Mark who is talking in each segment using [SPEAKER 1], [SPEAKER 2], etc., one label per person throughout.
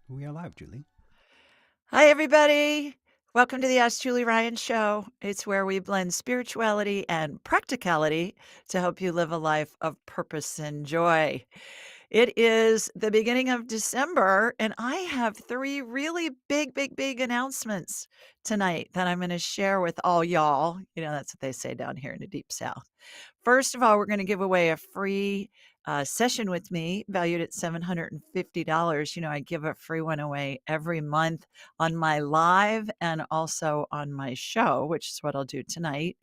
[SPEAKER 1] We are live, Julie.
[SPEAKER 2] Hi, everybody. Welcome to the Ask Julie Ryan Show. It's where we blend spirituality and practicality to help you live a life of purpose and joy. It is the beginning of December, and I have three really big announcements tonight that I'm going to share with all y'all. You know, that's what they say down here in the Deep South. First of all, we're going to give away a free session with me valued at $750. You know, I give a free one away every month on my live and also on my show, which is what I'll do tonight.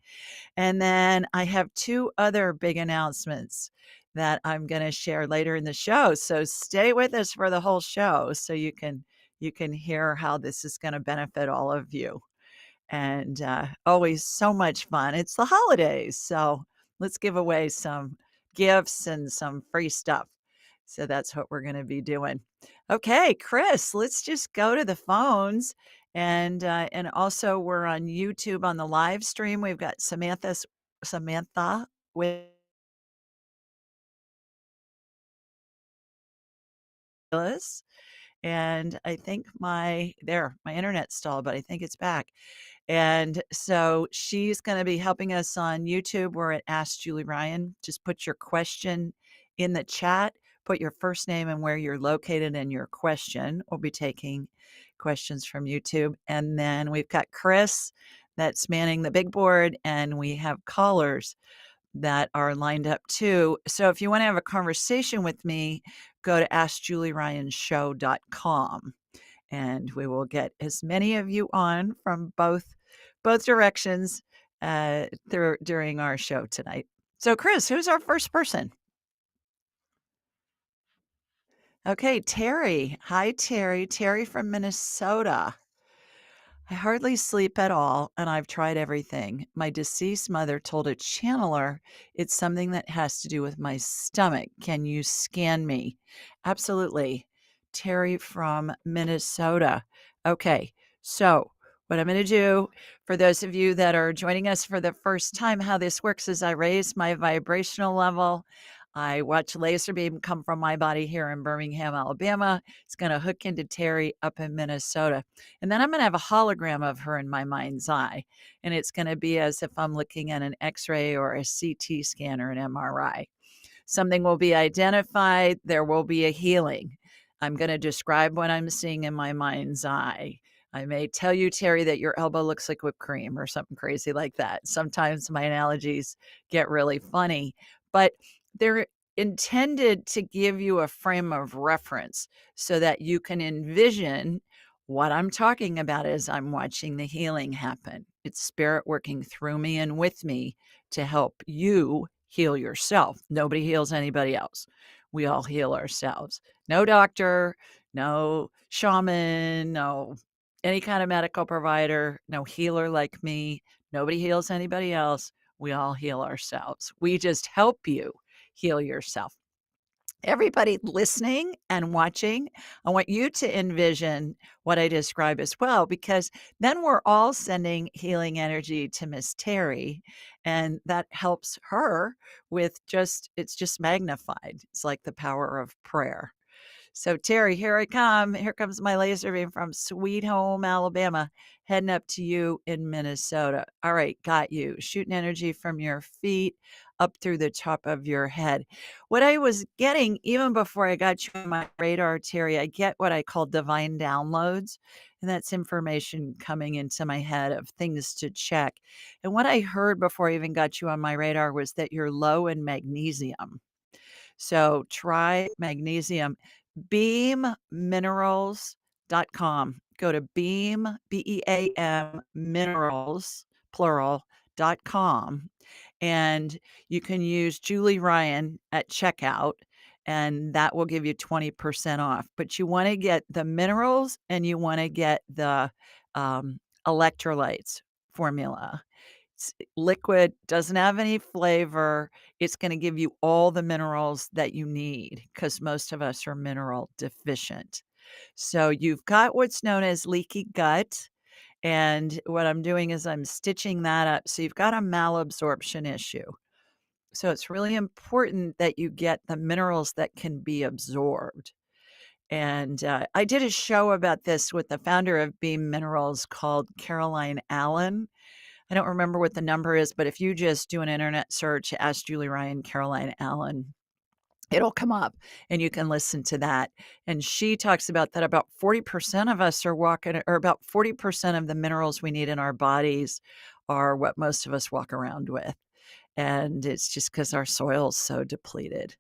[SPEAKER 2] And then I have two other big announcements that I'm going to share later in the show. So stay with us for the whole show so you can hear how this is going to benefit all of you. And always so much fun. It's the holidays, so let's give away some gifts and some free stuff. So that's what we're going to be doing. Okay, Chris, let's just go to the phones. And also we're on YouTube on the live stream. We've got Samantha with us. And I think my internet stalled, but I think it's back. And so she's going to be helping us on YouTube. We're at Ask Julie Ryan. Just put your question in the chat, put your first name and where you're located and your question. We'll be taking questions from YouTube. And then we've got Chris that's manning the big board, and we have callers that are lined up too. So if you want to have a conversation with me, go to askjulieryanshow.com and we will get as many of you on from both directions during our show tonight. So Chris, who's our first person? Okay, Terry. Hi, Terry. Terry from Minnesota. I hardly sleep at all, and I've tried everything. My deceased mother told a channeler it's something that has to do with my stomach. Can you scan me? Absolutely. Terry from Minnesota. Okay, so what I'm going to do for those of you that are joining us for the first time, how this works is I raise my vibrational level. I watch laser beam come from my body here in Birmingham, Alabama. It's going to hook into Terry up in Minnesota. And then I'm going to have a hologram of her in my mind's eye. And it's going to be as if I'm looking at an x ray or a CT scan or an MRI. Something will be identified. There will be a healing. I'm going to describe what I'm seeing in my mind's eye. I may tell you, Terry, that your elbow looks like whipped cream or something crazy like that. Sometimes my analogies get really funny, but they're intended to give you a frame of reference so that you can envision what I'm talking about as I'm watching the healing happen. It's spirit working through me and with me to help you heal yourself. Nobody heals anybody else. We all heal ourselves. No doctor, no shaman, no any kind of medical provider, no healer like me. Nobody heals anybody else. We all heal ourselves. We just help you heal yourself. Everybody listening and watching, I want you to envision what I describe as well, because then we're all sending healing energy to Miss Terry, and that helps her it's just magnified. It's like the power of prayer. So, Terry, here I come. Here comes my laser beam from Sweet Home, Alabama, heading up to you in Minnesota. All right, got you. Shooting energy from your feet up through the top of your head. What I was getting, even before I got you on my radar, Terry, I get what I call divine downloads. And that's information coming into my head of things to check. And what I heard before I even got you on my radar was that you're low in magnesium. So try magnesium. Beamminerals.com. Go to Beam, BEAM, minerals, plural.com. And you can use Julie Ryan at checkout, and that will give you 20% off. But you want to get the minerals and you want to get the electrolytes formula. It's liquid, doesn't have any flavor. It's gonna give you all the minerals that you need because most of us are mineral deficient. So you've got what's known as leaky gut, and what I'm doing is I'm stitching that up. So you've got a malabsorption issue. So it's really important that you get the minerals that can be absorbed. And, I did a show about this with the founder of Beam Minerals called Caroline Allen. I don't remember what the number is, but if you just do an internet search, ask Julie Ryan, Caroline Allen, it'll come up and you can listen to that. And she talks about that about 40% of us are walking, or about 40% of the minerals we need in our bodies are what most of us walk around with. And it's just because our soil's so depleted.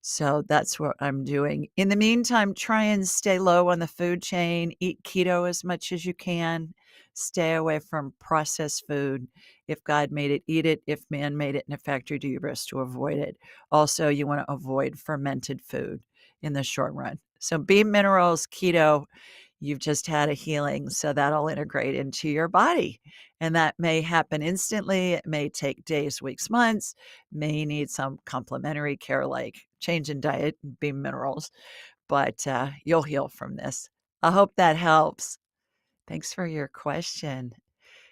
[SPEAKER 2] So that's what I'm doing. In the meantime, try and stay low on the food chain, eat keto as much as you can, stay away from processed food. If God made it, eat it. If man made it in a factory, do your best to avoid it. Also, you want to avoid fermented food in the short run. So, beam minerals, keto, you've just had a healing, so that'll integrate into your body. And that may happen instantly. It may take days, weeks, months, may need some complementary care like change in diet and beam minerals, but you'll heal from this. I hope that helps. Thanks for your question.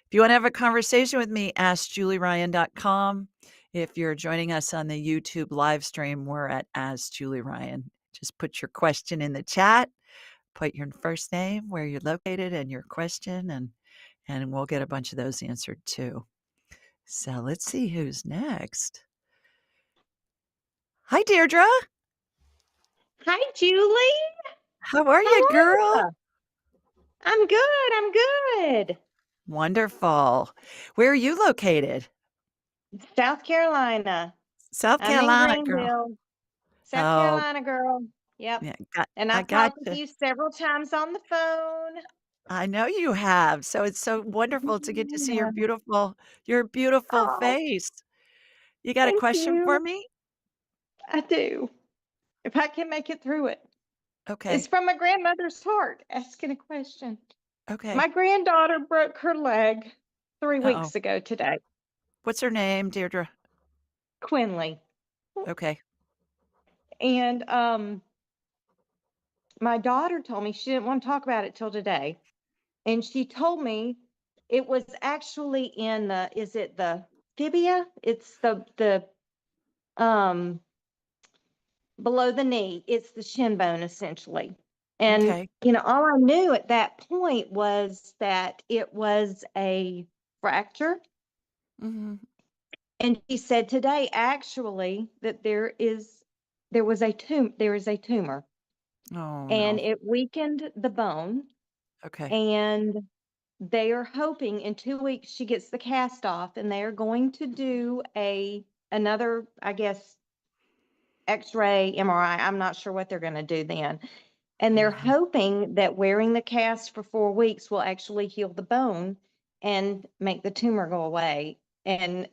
[SPEAKER 2] If you want to have a conversation with me, askjulieryan.com. If you're joining us on the YouTube live stream, we're at Ask Julie Ryan. Just put your question in the chat, put your first name, where you're located, and your question, and we'll get a bunch of those answered too. So let's see who's next. Hi, Deirdre.
[SPEAKER 1] Hi, Julie.
[SPEAKER 2] How are
[SPEAKER 1] How
[SPEAKER 2] you,
[SPEAKER 1] are
[SPEAKER 2] girl?
[SPEAKER 1] you? I'm good. I'm good.
[SPEAKER 2] Wonderful. Where are you located?
[SPEAKER 1] South Carolina.
[SPEAKER 2] South
[SPEAKER 1] I'm in
[SPEAKER 2] Carolina, girl.
[SPEAKER 1] Greenville. South
[SPEAKER 2] Oh,
[SPEAKER 1] Carolina girl. Yep.
[SPEAKER 2] yeah,
[SPEAKER 1] And
[SPEAKER 2] I
[SPEAKER 1] I've talked with
[SPEAKER 2] gotcha.
[SPEAKER 1] you several times on the phone.
[SPEAKER 2] I know you have. So it's so wonderful to get to see your beautiful
[SPEAKER 1] Oh,
[SPEAKER 2] face. You got a
[SPEAKER 1] thank
[SPEAKER 2] question for
[SPEAKER 1] you.
[SPEAKER 2] me?
[SPEAKER 1] I do. If I can make it through it. It's
[SPEAKER 2] Okay.
[SPEAKER 1] from my grandmother's heart asking a question. My
[SPEAKER 2] Okay.
[SPEAKER 1] granddaughter broke her leg 3
[SPEAKER 2] Uh-oh.
[SPEAKER 1] weeks ago today.
[SPEAKER 2] What's her name, Deirdre?
[SPEAKER 1] Quinley.
[SPEAKER 2] Okay.
[SPEAKER 1] And my daughter told me she didn't want to talk about it till today. And she told me it was actually in the, is it the tibia? It's the um below the knee. It's the shin bone essentially. And
[SPEAKER 2] Okay.
[SPEAKER 1] all I knew at that point was that it was a fracture.
[SPEAKER 2] Mhm.
[SPEAKER 1] And she said today actually that there is a tumor
[SPEAKER 2] Oh,
[SPEAKER 1] and
[SPEAKER 2] no.
[SPEAKER 1] it weakened the bone.
[SPEAKER 2] Okay.
[SPEAKER 1] And they are hoping in 2 weeks she gets the cast off, and they are going to do another, I guess, X-ray, MRI. I'm not sure what they're going to do then. And they're
[SPEAKER 2] Mhm.
[SPEAKER 1] hoping that wearing the cast for 4 weeks will actually heal the bone and make the tumor go away. And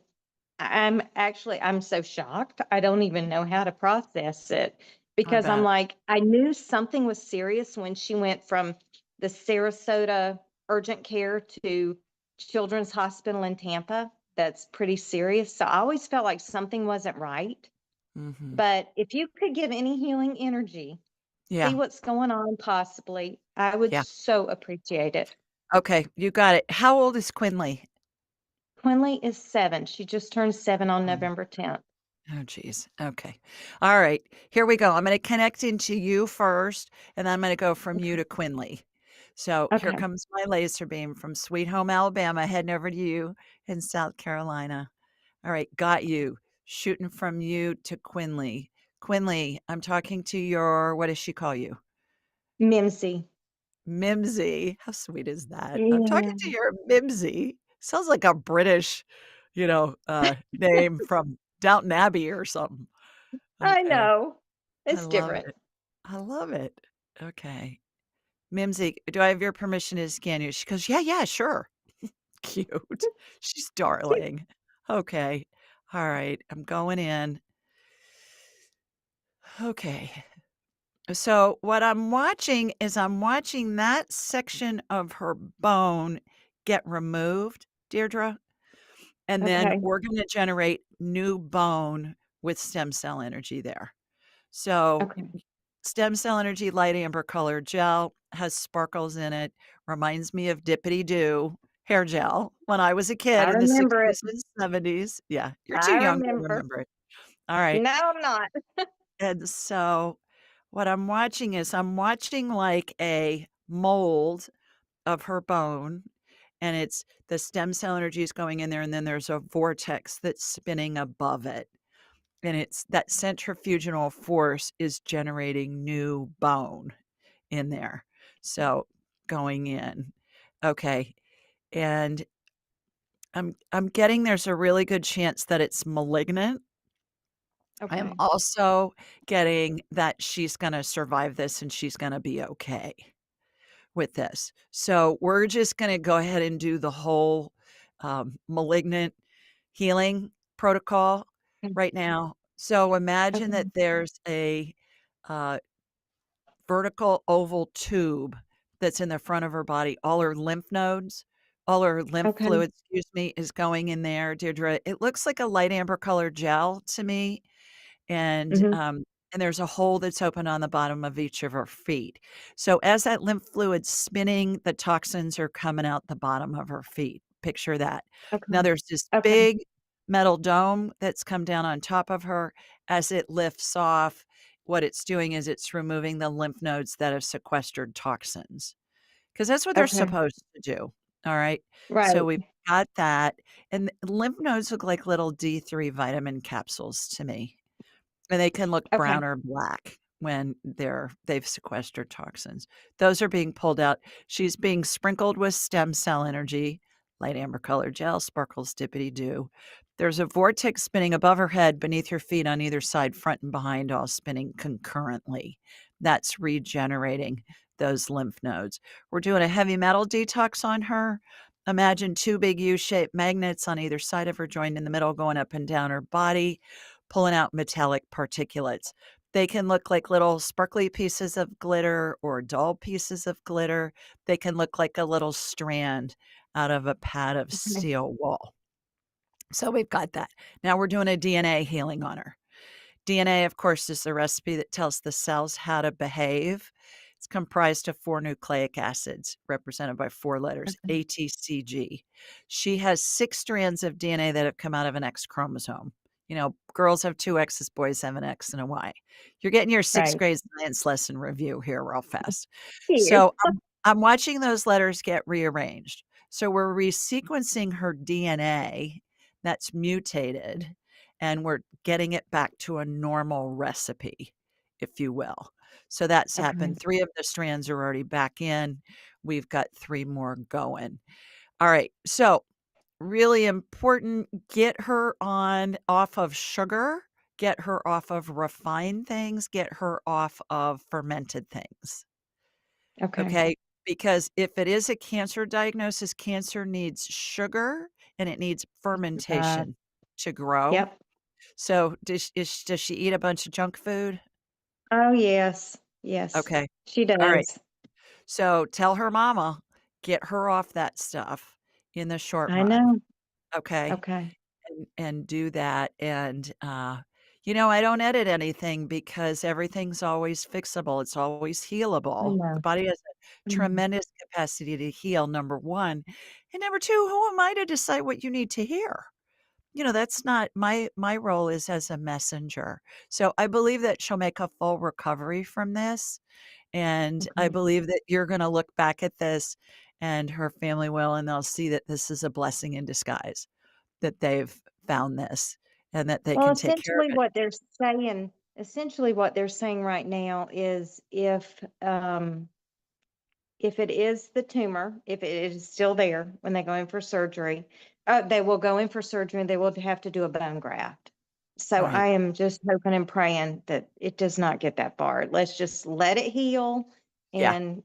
[SPEAKER 1] I'm so shocked. I don't even know how to process it
[SPEAKER 2] I
[SPEAKER 1] because I'm
[SPEAKER 2] bet.
[SPEAKER 1] like, I knew something was serious when she went from the Sarasota urgent care to Children's Hospital in Tampa. That's pretty serious. So I always felt like something wasn't right.
[SPEAKER 2] Mhm.
[SPEAKER 1] But if you could give any healing energy, see
[SPEAKER 2] Yeah.
[SPEAKER 1] what's going on possibly, I would
[SPEAKER 2] Yeah.
[SPEAKER 1] so appreciate it.
[SPEAKER 2] Okay, you got it. How old is Quinley?
[SPEAKER 1] Quinley is 7. She just turned 7 on
[SPEAKER 2] Um,
[SPEAKER 1] November 10th.
[SPEAKER 2] oh, geez. Okay. All right. Here we go. I'm gonna connect into you first, and then I'm gonna go from you
[SPEAKER 1] Okay.
[SPEAKER 2] to Quinley. So here
[SPEAKER 1] Okay.
[SPEAKER 2] comes my laser beam from Sweet Home Alabama, heading over to you in South Carolina. All right, got you. Shooting from you to Quinley. Quinley, I'm talking to your, what does she call you?
[SPEAKER 1] Mimsy.
[SPEAKER 2] Mimsy. How sweet is that? I'm talking
[SPEAKER 1] Yeah.
[SPEAKER 2] to your Mimsy. Sounds like a British, name from Downton Abbey or something.
[SPEAKER 1] I
[SPEAKER 2] Okay.
[SPEAKER 1] know.
[SPEAKER 2] I
[SPEAKER 1] It's
[SPEAKER 2] love
[SPEAKER 1] different.
[SPEAKER 2] it. I love it. Okay. Mimsy, do I have your permission to scan you? She goes, "Yeah, yeah, sure." Cute. She's darling. Okay. All right. I'm going in. Okay. So what I'm watching is I'm watching that section of her bone get removed, Deirdre, and then
[SPEAKER 1] Okay.
[SPEAKER 2] we're gonna generate new bone with stem cell energy there. So
[SPEAKER 1] Okay.
[SPEAKER 2] stem cell energy, light amber colored gel, has sparkles in it, reminds me of Dippity Doo hair gel when I was a kid
[SPEAKER 1] I
[SPEAKER 2] in the
[SPEAKER 1] remember it.
[SPEAKER 2] 60s and 70s. Yeah, you're too
[SPEAKER 1] I
[SPEAKER 2] young to
[SPEAKER 1] remember.
[SPEAKER 2] remember it. All right.
[SPEAKER 1] No, I'm not.
[SPEAKER 2] And so what I'm watching is I'm watching like a mold of her bone, and it's the stem cell energy is going in there, and then there's a vortex that's spinning above it. And it's that centrifugal force is generating new bone in there. So going in. Okay. And I'm getting there's a really good chance that it's malignant. I am
[SPEAKER 1] Okay.
[SPEAKER 2] also getting that she's gonna survive this and she's gonna be okay with this. So we're just gonna go ahead and do the whole, malignant healing protocol
[SPEAKER 1] Mm.
[SPEAKER 2] right now. So imagine
[SPEAKER 1] Okay.
[SPEAKER 2] that there's a, uh, vertical oval tube that's in the front of her body. All her lymph nodes, all her lymph
[SPEAKER 1] Okay.
[SPEAKER 2] fluid, excuse me, is going in there, Deirdre. It looks like a light amber colored gel to me,
[SPEAKER 1] Mhm.
[SPEAKER 2] and there's a hole that's open on the bottom of each of her feet. So as that lymph fluid's spinning, the toxins are coming out the bottom of her feet. Picture that. Now
[SPEAKER 1] Okay.
[SPEAKER 2] there's this
[SPEAKER 1] Okay.
[SPEAKER 2] big metal dome that's come down on top of her. As it lifts off, what it's doing is it's removing the lymph nodes that have sequestered toxins. 'Cause that's what they're
[SPEAKER 1] Okay.
[SPEAKER 2] supposed to do, all right? So
[SPEAKER 1] Right.
[SPEAKER 2] we've got that, and lymph nodes look like little D3 vitamin capsules to me. And they can look
[SPEAKER 1] Okay.
[SPEAKER 2] brown or black when they've sequestered toxins. Those are being pulled out. She's being sprinkled with stem cell energy, light amber colored gel, sparkles dippity-doo. There's a vortex spinning above her head, beneath her feet, on either side, front and behind, all spinning concurrently. That's regenerating those lymph nodes. We're doing a heavy metal detox on her. Imagine 2 big U-shaped magnets on either side of her, joined in the middle, going up and down her body, pulling out metallic particulates. They can look like little sparkly pieces of glitter or dull pieces of glitter. They can look like a little strand out of a pad of
[SPEAKER 1] Okay.
[SPEAKER 2] steel wool. So we've got that. Now we're doing a DNA healing on her. DNA, of course, is the recipe that tells the cells how to behave. It's comprised of 4 nucleic acids represented by 4 letters,
[SPEAKER 1] Okay.
[SPEAKER 2] ATCG. She has 6 strands of DNA that have come out of an X chromosome. You know, girls have 2 X's, boys have an X and a Y. You're getting your 6th
[SPEAKER 1] Right.
[SPEAKER 2] grade science lesson review here real fast.
[SPEAKER 1] You.
[SPEAKER 2] So I'm watching those letters get rearranged. So we're resequencing her DNA that's mutated, and we're getting it back to a normal recipe, if you will. So that's
[SPEAKER 1] Okay.
[SPEAKER 2] happened. 3 of the strands are already back in. We've got 3 more going. All right. So really important, get her on off of sugar, get her off of refined things, get her off of fermented things.
[SPEAKER 1] Okay.
[SPEAKER 2] Okay? Because if it is a cancer diagnosis, cancer needs sugar and it needs
[SPEAKER 1] Uh,
[SPEAKER 2] fermentation to grow.
[SPEAKER 1] yep.
[SPEAKER 2] So, does she eat a bunch of junk food?
[SPEAKER 1] Oh, yes. Yes.
[SPEAKER 2] Okay.
[SPEAKER 1] She
[SPEAKER 2] Alright.
[SPEAKER 1] does.
[SPEAKER 2] So, tell her mama, get her off that stuff in the short
[SPEAKER 1] I
[SPEAKER 2] run,
[SPEAKER 1] know.
[SPEAKER 2] okay?
[SPEAKER 1] Okay.
[SPEAKER 2] And do that, and, I don't edit anything because everything's always fixable, it's always
[SPEAKER 1] I
[SPEAKER 2] healable. The
[SPEAKER 1] know.
[SPEAKER 2] body has a
[SPEAKER 1] Mhm.
[SPEAKER 2] tremendous capacity to heal, number 1, and number 2, who am I to decide what you need to hear? That's not my role is as a messenger. So, I believe that she'll make a full recovery from this, and I
[SPEAKER 1] Okay.
[SPEAKER 2] believe that you're gonna look back at this, and her family will, and they'll see that this is a blessing in disguise, that they've found this and that they
[SPEAKER 1] Well,
[SPEAKER 2] can take care of it.
[SPEAKER 1] essentially what they're saying right now is if it is the tumor, if it is still there when they go in for surgery, they will go in for surgery and they will have to do a bone graft. So
[SPEAKER 2] Right.
[SPEAKER 1] I am just hoping and praying that it does not get that far. Let's just let it heal
[SPEAKER 2] Yeah.
[SPEAKER 1] and,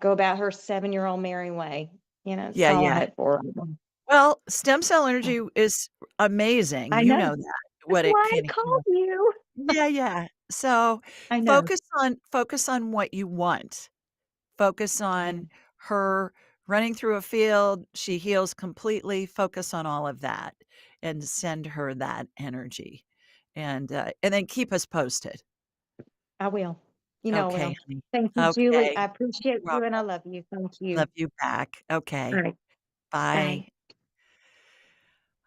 [SPEAKER 1] go about her 7-year-old merry way. That's
[SPEAKER 2] Yeah,
[SPEAKER 1] all I
[SPEAKER 2] yeah.
[SPEAKER 1] hope for.
[SPEAKER 2] Well, stem cell energy is amazing,
[SPEAKER 1] I
[SPEAKER 2] you
[SPEAKER 1] know.
[SPEAKER 2] know that,
[SPEAKER 1] That's
[SPEAKER 2] what it
[SPEAKER 1] why I
[SPEAKER 2] can
[SPEAKER 1] called
[SPEAKER 2] heal.
[SPEAKER 1] you.
[SPEAKER 2] Yeah, yeah. So,
[SPEAKER 1] I know.
[SPEAKER 2] focus on what you want. Focus
[SPEAKER 1] Okay.
[SPEAKER 2] on her running through a field, she heals completely, focus on all of that and send her that energy, and then keep us posted.
[SPEAKER 1] I will. You know I
[SPEAKER 2] Okay,
[SPEAKER 1] will.
[SPEAKER 2] honey.
[SPEAKER 1] Thank you, Julie.
[SPEAKER 2] Okay.
[SPEAKER 1] I appreciate
[SPEAKER 2] You're
[SPEAKER 1] you and I
[SPEAKER 2] welcome.
[SPEAKER 1] love you. Thank you.
[SPEAKER 2] Love you back.
[SPEAKER 1] All
[SPEAKER 2] Okay.
[SPEAKER 1] right. Bye.
[SPEAKER 2] Bye.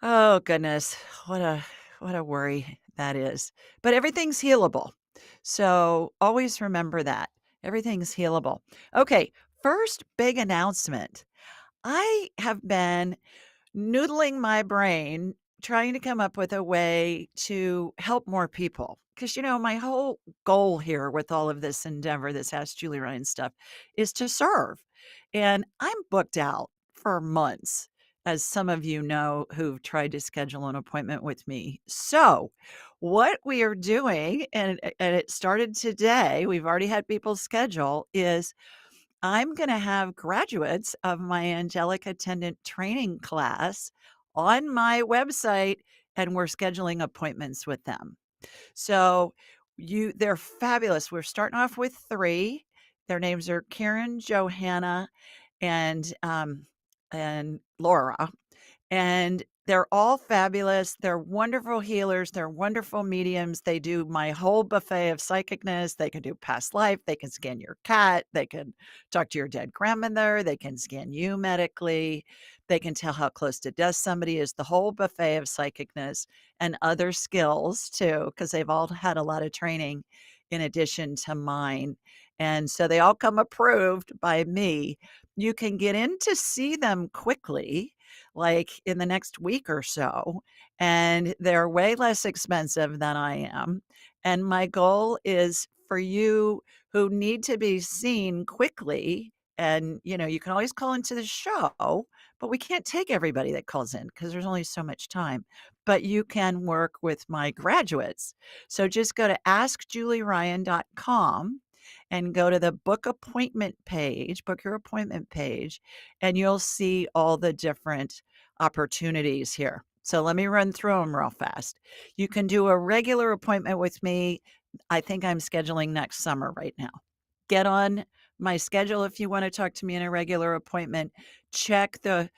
[SPEAKER 2] Oh, goodness. What a worry that is. But everything's healable. So always remember that. Everything's healable. Okay, first big announcement. I have been noodling my brain trying to come up with a way to help more people. Because, my whole goal here with all of this endeavor, this Ask Julie Ryan stuff, is to serve. And I'm booked out for months, as some of you know who've tried to schedule an appointment with me. So, what we are doing, and it started today, we've already had people schedule, is I'm going to have graduates of my angelic attendant training class on my website, and we're scheduling appointments with them. So they're fabulous. We're starting off with 3. Their names are Karen, Johanna, and Laura. And they're all fabulous. They're wonderful healers. They're wonderful mediums. They do my whole buffet of psychicness. They can do past life. They can scan your cat. They can talk to your dead grandmother. They can scan you medically. They can tell how close to death somebody is. The whole buffet of psychicness and other skills too, because they've all had a lot of training in addition to mine. And so they all come approved by me. You can get in to see them quickly, like in the next week or so, and they're way less expensive than I am. And my goal is for you who need to be seen quickly. And, you can always call into the show, but we can't take everybody that calls in because there's only so much time. But you can work with my graduates. So just go to askjulieryan.com and go to the book your appointment page, and you'll see all the different opportunities here. So let me run through them real fast. You can do a regular appointment with me. I think I'm scheduling next summer right now. Get on my schedule if you want to talk to me in a regular appointment. Check the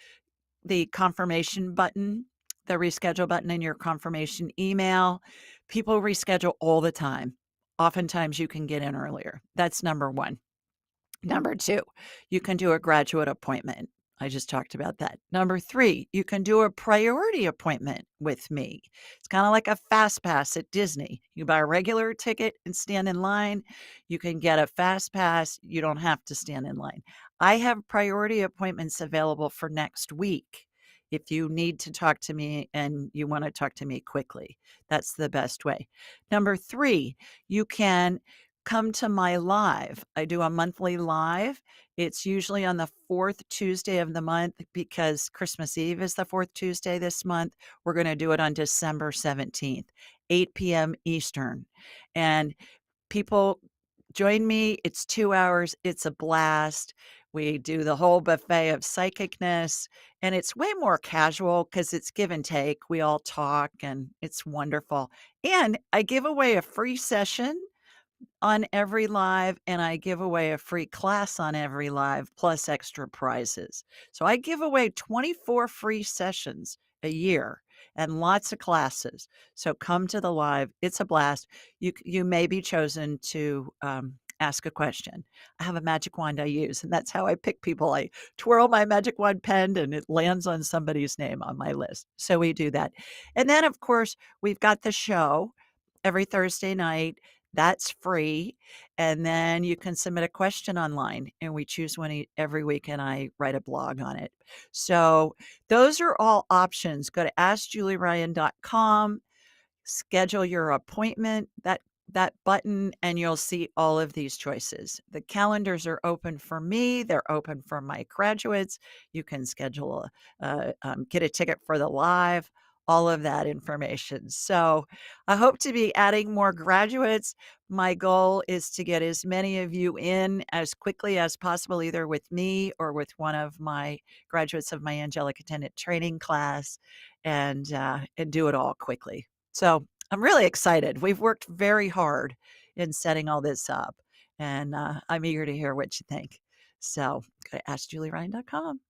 [SPEAKER 2] confirmation button, the reschedule button in your confirmation email. People reschedule all the time. Oftentimes you can get in earlier. That's number 1. Number 2, you can do a graduate appointment. I just talked about that. Number 3, you can do a priority appointment with me. It's kind of like a fast pass at Disney. You buy a regular ticket and stand in line. You can get a fast pass. You don't have to stand in line. I have priority appointments available for next week. If you need to talk to me and you want to talk to me quickly, that's the best way. Number 3, you can come to my live. I do a monthly live. It's usually on the 4th Tuesday of the month because Christmas Eve is the 4th Tuesday this month. We're going to do it on December 17th, 8 p.m. Eastern. And people join me. It's 2 hours. It's a blast. We do the whole buffet of psychicness, and it's way more casual because it's give and take. We all talk, and it's wonderful. And I give away a free session on every live, and I give away a free class on every live plus extra prizes. So I give away 24 free sessions a year and lots of classes. So come to the live. It's a blast. You may be chosen to ask a question. I have a magic wand I use, and that's how I pick people. I twirl my magic wand pen and it lands on somebody's name on my list. So we do that. And then, of course, we've got the show every Thursday night. That's free. And then you can submit a question online, and we choose one every week, and I write a blog on it. So those are all options. Go to askjulieryan.com, schedule your appointment, that button, and you'll see all of these choices. The calendars are open for me. They're open for my graduates. You can schedule get a ticket for the live, all of that information. So I hope to be adding more graduates. My goal is to get as many of you in as quickly as possible, either with me or with one of my graduates of my angelic attendant training class, and do it all quickly. So I'm really excited. We've worked very hard in setting all this up, and I'm eager to hear what you think. So go to askjulieryan.com.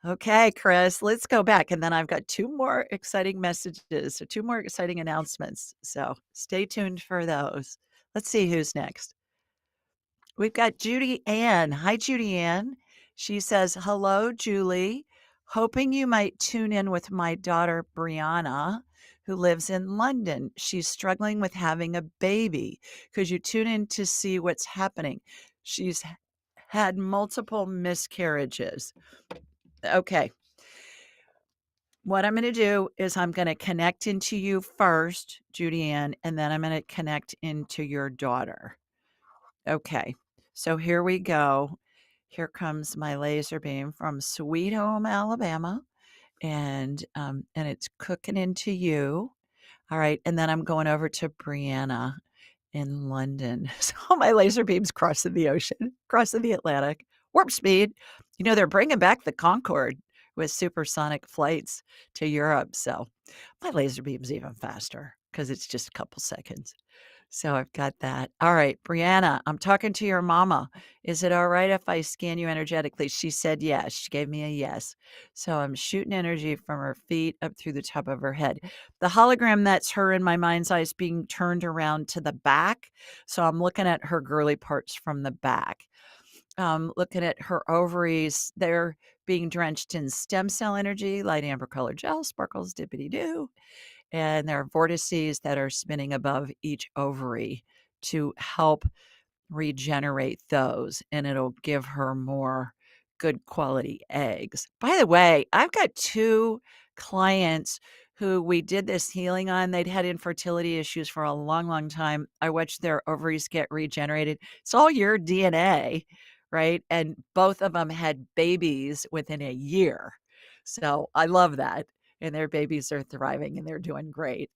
[SPEAKER 2] Okay, Chris, let's go back. And then I've got 2 more exciting messages, so 2 more exciting announcements. So stay tuned for those. Let's see who's next. We've got Judy Ann. Hi, Judy Ann. She says, hello, Julie. Hoping you might tune in with my daughter, Brianna, who lives in London. She's struggling with having a baby. Could you tune in to see what's happening? She's had multiple miscarriages. Okay. What I'm going to do is I'm going to connect into you first, Judy Ann, and then I'm going to connect into your daughter. Okay. So here we go. Here comes my laser beam from Sweet Home, Alabama, and it's cooking into you. All right, and then I'm going over to Brianna in London. So my laser beam's crossing the ocean, crossing the Atlantic, warp speed. You know, they're bringing back the Concorde with supersonic flights to Europe. So my laser beam's even faster because it's just a couple seconds. So I've got that. All right, Brianna, I'm talking to your mama. Is it all right if I scan you energetically? She said yes. She gave me a yes. So I'm shooting energy from her feet up through the top of her head. The hologram, that's her in my mind's eye, is being turned around to the back. So I'm looking at her girly parts from the back. Looking at her ovaries, they're being drenched in stem cell energy, light amber color gel, sparkles, dippity doo. And there are vortices that are spinning above each ovary to help regenerate those, and it'll give her more good quality eggs. By the way, I've got 2 clients who we did this healing on. They'd had infertility issues for a long, long time. I watched their ovaries get regenerated. It's all your DNA, right? And both of them had babies within a year. So I love that. And their babies are thriving and they're doing great.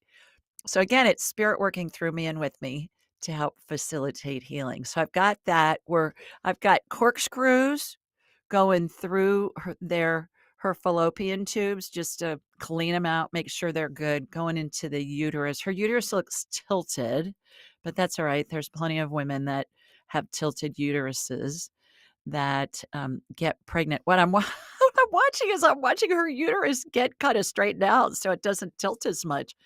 [SPEAKER 2] So again, it's spirit working through me and with me to help facilitate healing. So I've got that where I've got corkscrews going through her fallopian tubes just to clean them out, make sure they're good, going into the uterus. Her uterus looks tilted, but that's all right. There's plenty of women that have tilted uteruses that get pregnant. What I'm, what I'm watching is I'm watching her uterus get kind of straightened out so it doesn't tilt as much.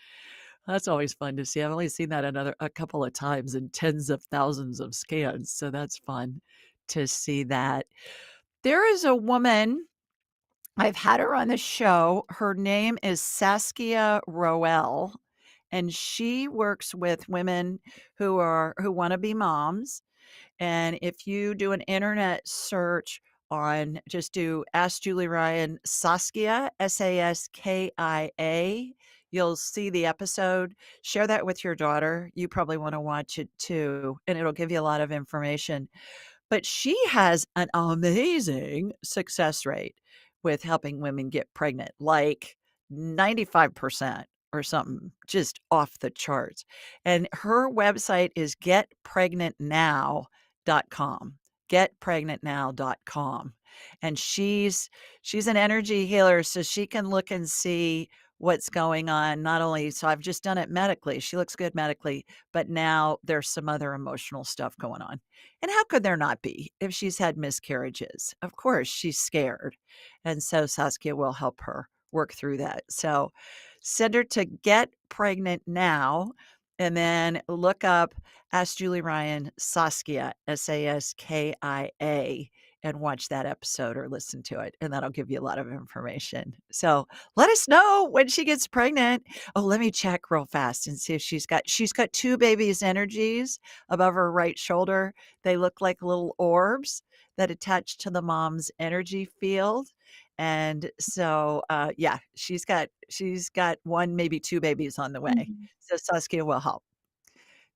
[SPEAKER 2] That's always fun to see. I've only seen that a couple of times in tens of thousands of scans, so that's fun to see that. There is a woman, I've had her on the show. Her name is Saskia Roel, and she works with women who wanna be moms. And if you do an internet search on just do Ask Julie Ryan Saskia, Saskia, you'll see the episode. Share that with your daughter. You probably want to watch it too, and it'll give you a lot of information. But she has an amazing success rate with helping women get pregnant, like 95% or something, just off the charts. And her website is getpregnantnow.com. Getpregnantnow.com. And she's an energy healer, so she can look and see what's going on. Not only, so I've just done it medically. She looks good medically, but now there's some other emotional stuff going on. And how could there not be if she's had miscarriages? Of course, she's scared. And so Saskia will help her work through that. So send her to Get Pregnant Now and then look up Ask Julie Ryan Saskia, Saskia, and watch that episode or listen to it. And that'll give you a lot of information. So let us know when she gets pregnant. Oh, let me check real fast and see if she's got 2 babies' energies above her right shoulder. They look like little orbs that attach to the mom's energy field. And so, yeah, she's got 1, maybe 2 babies on the way.
[SPEAKER 1] Mhm.
[SPEAKER 2] So Saskia will help.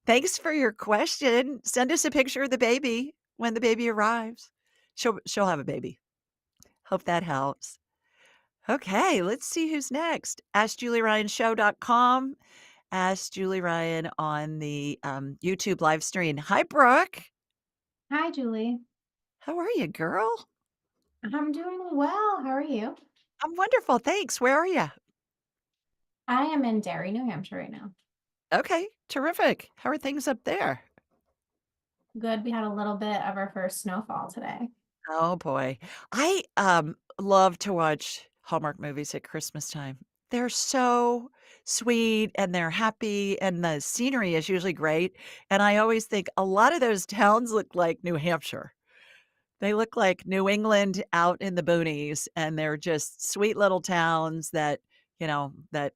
[SPEAKER 2] Thanks for your question. Send us a picture of the baby when the baby arrives. She'll have a baby. Hope that helps. Okay, let's see who's next. AskJulieRyanShow.com. Ask Julie Ryan on the YouTube live stream. Hi, Brooke.
[SPEAKER 3] Hi, Julie.
[SPEAKER 2] How are you, girl?
[SPEAKER 3] I'm doing well. How are you?
[SPEAKER 2] I'm wonderful. Thanks. Where are you?
[SPEAKER 3] I am in Derry, New Hampshire right now.
[SPEAKER 2] Okay, terrific. How are things up there?
[SPEAKER 3] Good. We had a little bit of our first snowfall today.
[SPEAKER 2] Oh boy. I love to watch Hallmark movies at Christmas time. They're so sweet and they're happy and the scenery is usually great. And I always think a lot of those towns look like New Hampshire. They look like New England out in the boonies and they're just sweet little towns that, that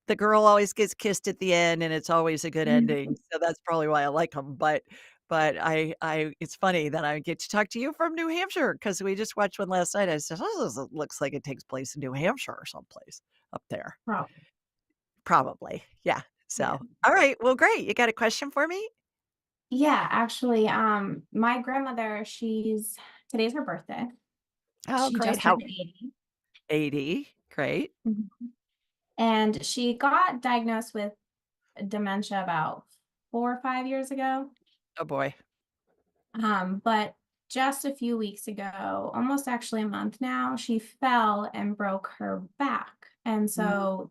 [SPEAKER 2] the girl always gets kissed at the end, and it's always a good ending, so that's probably why I like 'em, but I it's funny that I get to talk to you from New Hampshire because we just watched one last night. I said, "Oh, this looks like it takes place in New Hampshire or someplace up there."
[SPEAKER 3] Probably.
[SPEAKER 2] Probably, yeah,
[SPEAKER 3] Yeah.
[SPEAKER 2] so alright, well, great. You got a question for me?
[SPEAKER 3] Yeah, actually, my grandmother, today's her birthday.
[SPEAKER 2] Oh,
[SPEAKER 3] She
[SPEAKER 2] great.
[SPEAKER 3] just turned
[SPEAKER 2] How
[SPEAKER 3] 80.
[SPEAKER 2] 80, great.
[SPEAKER 3] Mhm. And she got diagnosed with dementia about 4 or 5 years ago.
[SPEAKER 2] Oh, boy.
[SPEAKER 3] But just a few weeks ago, almost actually a month now, she fell and broke her back. And
[SPEAKER 2] Mm,
[SPEAKER 3] so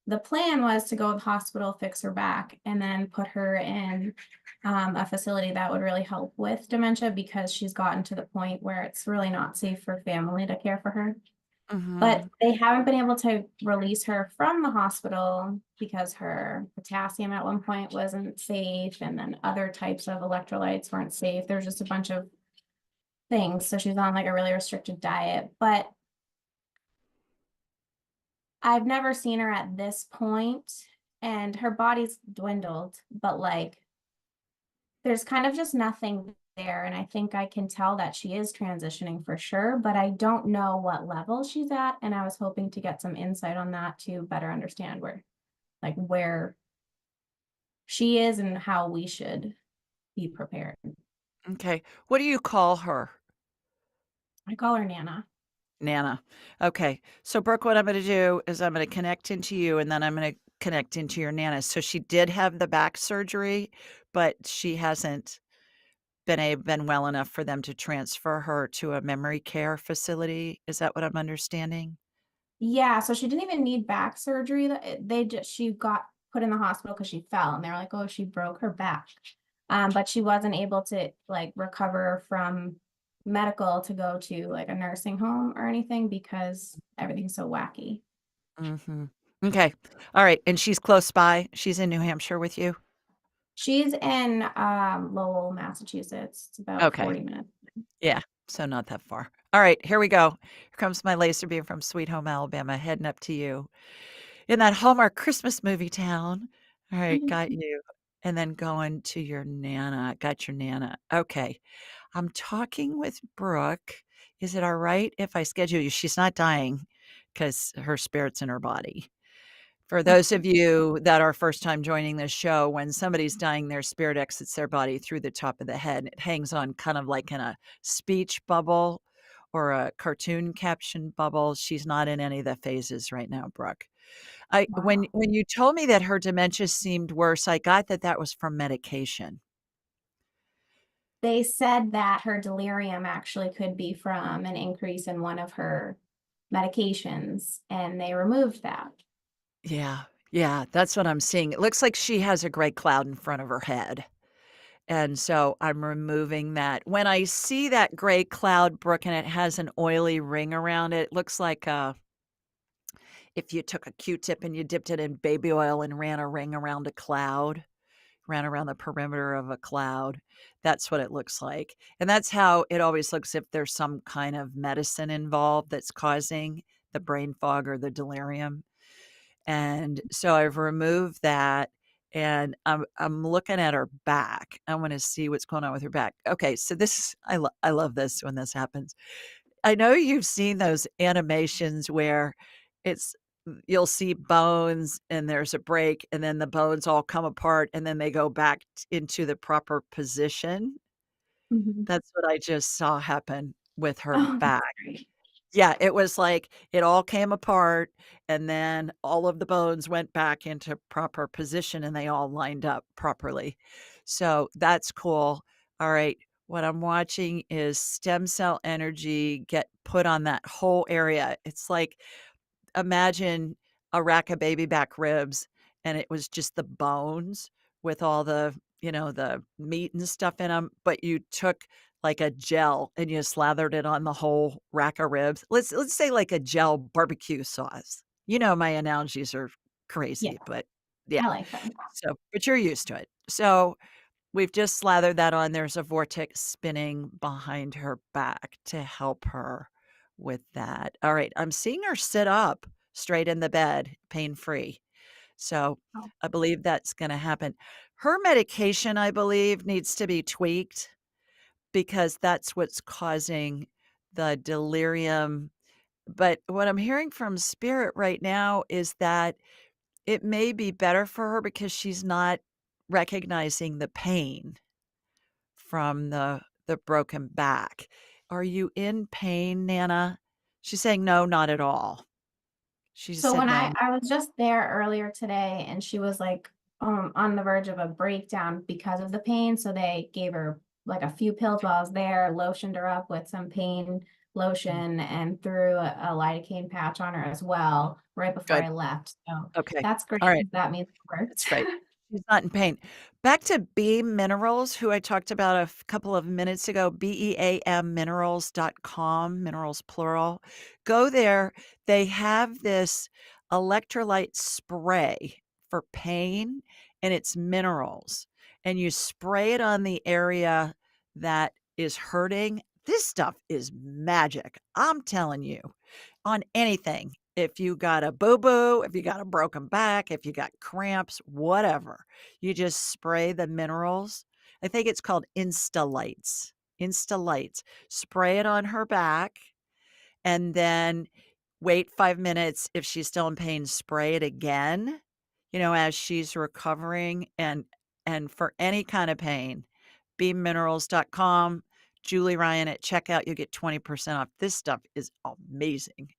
[SPEAKER 3] the plan was to go to the hospital, fix her back, and then put her in a facility that would really help with dementia because she's gotten to the point where it's really not safe for family to care for her. But
[SPEAKER 2] mhm,
[SPEAKER 3] they haven't been able to release her from the hospital because her potassium at one point wasn't safe, and then other types of electrolytes weren't safe. There's just a bunch of things. So she's on like a really restricted diet. But I've never seen her at this point, and her body's dwindled, but like there's kind of just nothing there. And I think I can tell that she is transitioning for sure, but I don't know what level she's at. And I was hoping to get some insight on that to better understand where she is and how we should be prepared.
[SPEAKER 2] m'kay. What do you call her?
[SPEAKER 3] I call her Nana.
[SPEAKER 2] Nana. Okay. So, Brooke, what I'm gonna do is I'm gonna connect into you, and then I'm gonna connect into your Nana. So she did have the back surgery, but she hasn't been well enough for them to transfer her to a memory care facility. Is that what I'm understanding?
[SPEAKER 3] Yeah, so she didn't even need back surgery. She got put in the hospital because she fell, and they were like, "Oh, she broke her back," but she wasn't able to like recover from medical to go to like a nursing home or anything because everything's so wacky.
[SPEAKER 2] Mhm. Okay. Alright, and she's close by? She's in New Hampshire with you?
[SPEAKER 3] She's in Lowell, Massachusetts. It's about
[SPEAKER 2] Okay.
[SPEAKER 3] 40 minutes.
[SPEAKER 2] Yeah, so not that far. Alright, here we go. Here comes my laser beam from Sweet Home Alabama heading up to you in that Hallmark Christmas movie town. Alright, got you. And then going to your Nana. Got your Nana. Okay. I'm talking with Brooke. Is it alright if I schedule you? She's not dying because her spirit's in her body. For those of you that are first time joining this show, when somebody's dying, their spirit exits their body through the top of the head. It hangs on kind of like in a speech bubble or a cartoon caption bubble. She's not in any of the phases right now, Brooke. I
[SPEAKER 3] Wow.
[SPEAKER 2] when you told me that her dementia seemed worse, I got that that was from medication.
[SPEAKER 3] They said that her delirium actually could be from an increase in one of her medications, and they removed that.
[SPEAKER 2] Yeah, yeah, that's what I'm seeing. It looks like she has a gray cloud in front of her head. And so I'm removing that. When I see that gray cloud, Brooke, and it has an oily ring around it, it looks like, if you took a Q-tip and you dipped it in baby oil and ran a ring around a cloud, ran around the perimeter of a cloud. That's what it looks like. And that's how it always looks if there's some kind of medicine involved that's causing the brain fog or the delirium. And so I've removed that, and I'm looking at her back. I wanna see what's going on with her back. Okay, so this I love this when this happens. I know you've seen those animations where it's you'll see bones and there's a break, and then the bones all come apart, and then they go back t into the proper position.
[SPEAKER 3] Mhm.
[SPEAKER 2] That's what I just saw happen with her
[SPEAKER 3] Oh,
[SPEAKER 2] back.
[SPEAKER 3] that's great.
[SPEAKER 2] Yeah, it was like it all came apart, and then all of the bones went back into proper position, and they all lined up properly. So, that's cool. Alright, what I'm watching is stem cell energy get put on that whole area. It's like imagine a rack of baby back ribs, and it was just the bones with all the, the meat and stuff in them. But you took, like, a gel and you slathered it on the whole rack of ribs. Let's say like a gel barbecue sauce. My analogies are
[SPEAKER 3] Yeah,
[SPEAKER 2] crazy, but yeah.
[SPEAKER 3] I like that.
[SPEAKER 2] So but you're used to it. So, we've just slathered that on. There's a vortex spinning behind her back to help her with that. Alright, I'm seeing her sit up. straight in the bed, pain-free. So
[SPEAKER 3] Oh.
[SPEAKER 2] I believe that's gonna happen. Her medication, I believe, needs to be tweaked because that's what's causing the delirium. But what I'm hearing from spirit right now is that it may be better for her because she's not recognizing the pain from the broken back. Are you in pain, Nana? She's saying, "No, not at all." She just
[SPEAKER 3] So
[SPEAKER 2] said,
[SPEAKER 3] when
[SPEAKER 2] "No."
[SPEAKER 3] I was just there earlier today and she was like on the verge of a breakdown because of the pain. So they gave her like a few pills while I was there, lotioned her up with some pain
[SPEAKER 2] Mm,
[SPEAKER 3] lotion and threw a lidocaine patch on her as well right before
[SPEAKER 2] good.
[SPEAKER 3] I left. So
[SPEAKER 2] Okay.
[SPEAKER 3] that's great.
[SPEAKER 2] Alright.
[SPEAKER 3] That means it
[SPEAKER 2] That's
[SPEAKER 3] worked.
[SPEAKER 2] great. She's not in pain. Back to Beam Minerals, who I talked about couple of minutes ago, BEAMminerals.com, minerals plural. Go there. They have this electrolyte spray for pain, and it's minerals, and you spray it on the area that is hurting. This stuff is magic. I'm telling you, on anything. If you got a boo-boo, if you got a broken back, if you got cramps, whatever, you just spray the minerals. I think it's called Instalights. Instalights. Spray it on her back and then wait 5 minutes. If she's still in pain, spray it again, as she's recovering and for any kind of pain, beamminerals.com, Julie Ryan at checkout, you'll get 20% off. This stuff is amazing.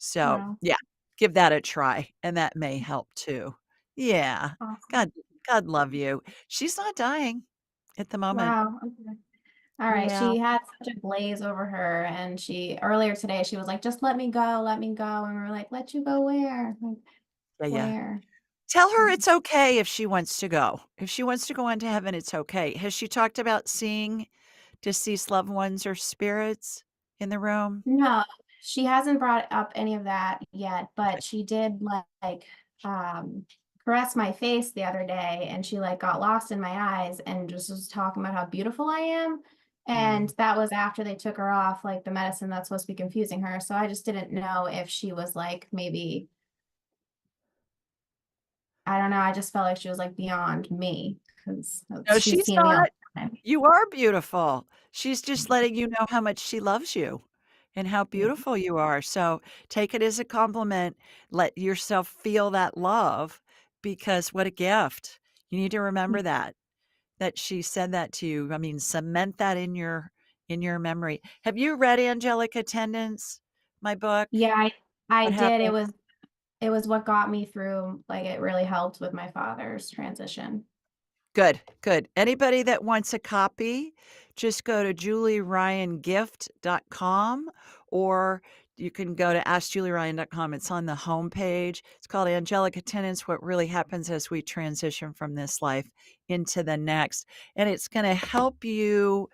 [SPEAKER 2] So,
[SPEAKER 3] Wow.
[SPEAKER 2] yeah, give that a try, and that may help too. Yeah.
[SPEAKER 3] Awesome.
[SPEAKER 2] God God love you. She's not dying at the moment.
[SPEAKER 3] Wow. Okay. All right.
[SPEAKER 2] Yeah.
[SPEAKER 3] She had such a glaze over her, and she earlier today she was like, "Just let me go," and we were like, "Let you go where? Like
[SPEAKER 2] Yeah, yeah.
[SPEAKER 3] where?"
[SPEAKER 2] Tell her
[SPEAKER 3] Mm.
[SPEAKER 2] it's okay if she wants to go. If she wants to go on to heaven, it's okay. Has she talked about seeing deceased loved ones or spirits in the room?
[SPEAKER 3] No, she hasn't brought up any of that yet,
[SPEAKER 2] Okay.
[SPEAKER 3] but she did like um caress my face the other day, and she like got lost in my eyes and just was talking about how beautiful I am. And
[SPEAKER 2] Mm.
[SPEAKER 3] that was after they took her off like the medicine that's supposed to be confusing her. So I just didn't know if she was like maybe I don't know. I just felt like she was like beyond me because
[SPEAKER 2] No,
[SPEAKER 3] she's
[SPEAKER 2] she's
[SPEAKER 3] seen me all
[SPEAKER 2] not.
[SPEAKER 3] the time.
[SPEAKER 2] You are beautiful. She's just letting you know how much she loves you and how
[SPEAKER 3] Yeah.
[SPEAKER 2] beautiful you are. So take it as a compliment. Let yourself feel that love because what a gift. You need to remember that she said that to you. I mean, cement that in your memory. Have you read Angelic Attendance, my book?
[SPEAKER 3] Yeah, I
[SPEAKER 2] What
[SPEAKER 3] did.
[SPEAKER 2] happened?
[SPEAKER 3] It was what got me through, like, it really helped with my father's transition.
[SPEAKER 2] Good, good. Anybody that wants a copy, just go to julieryangift.com or you can go to askjulieryan.com. It's on the homepage. It's called Angelic Attendance, What Really Happens as We Transition from This Life into the Next. And it's going to help you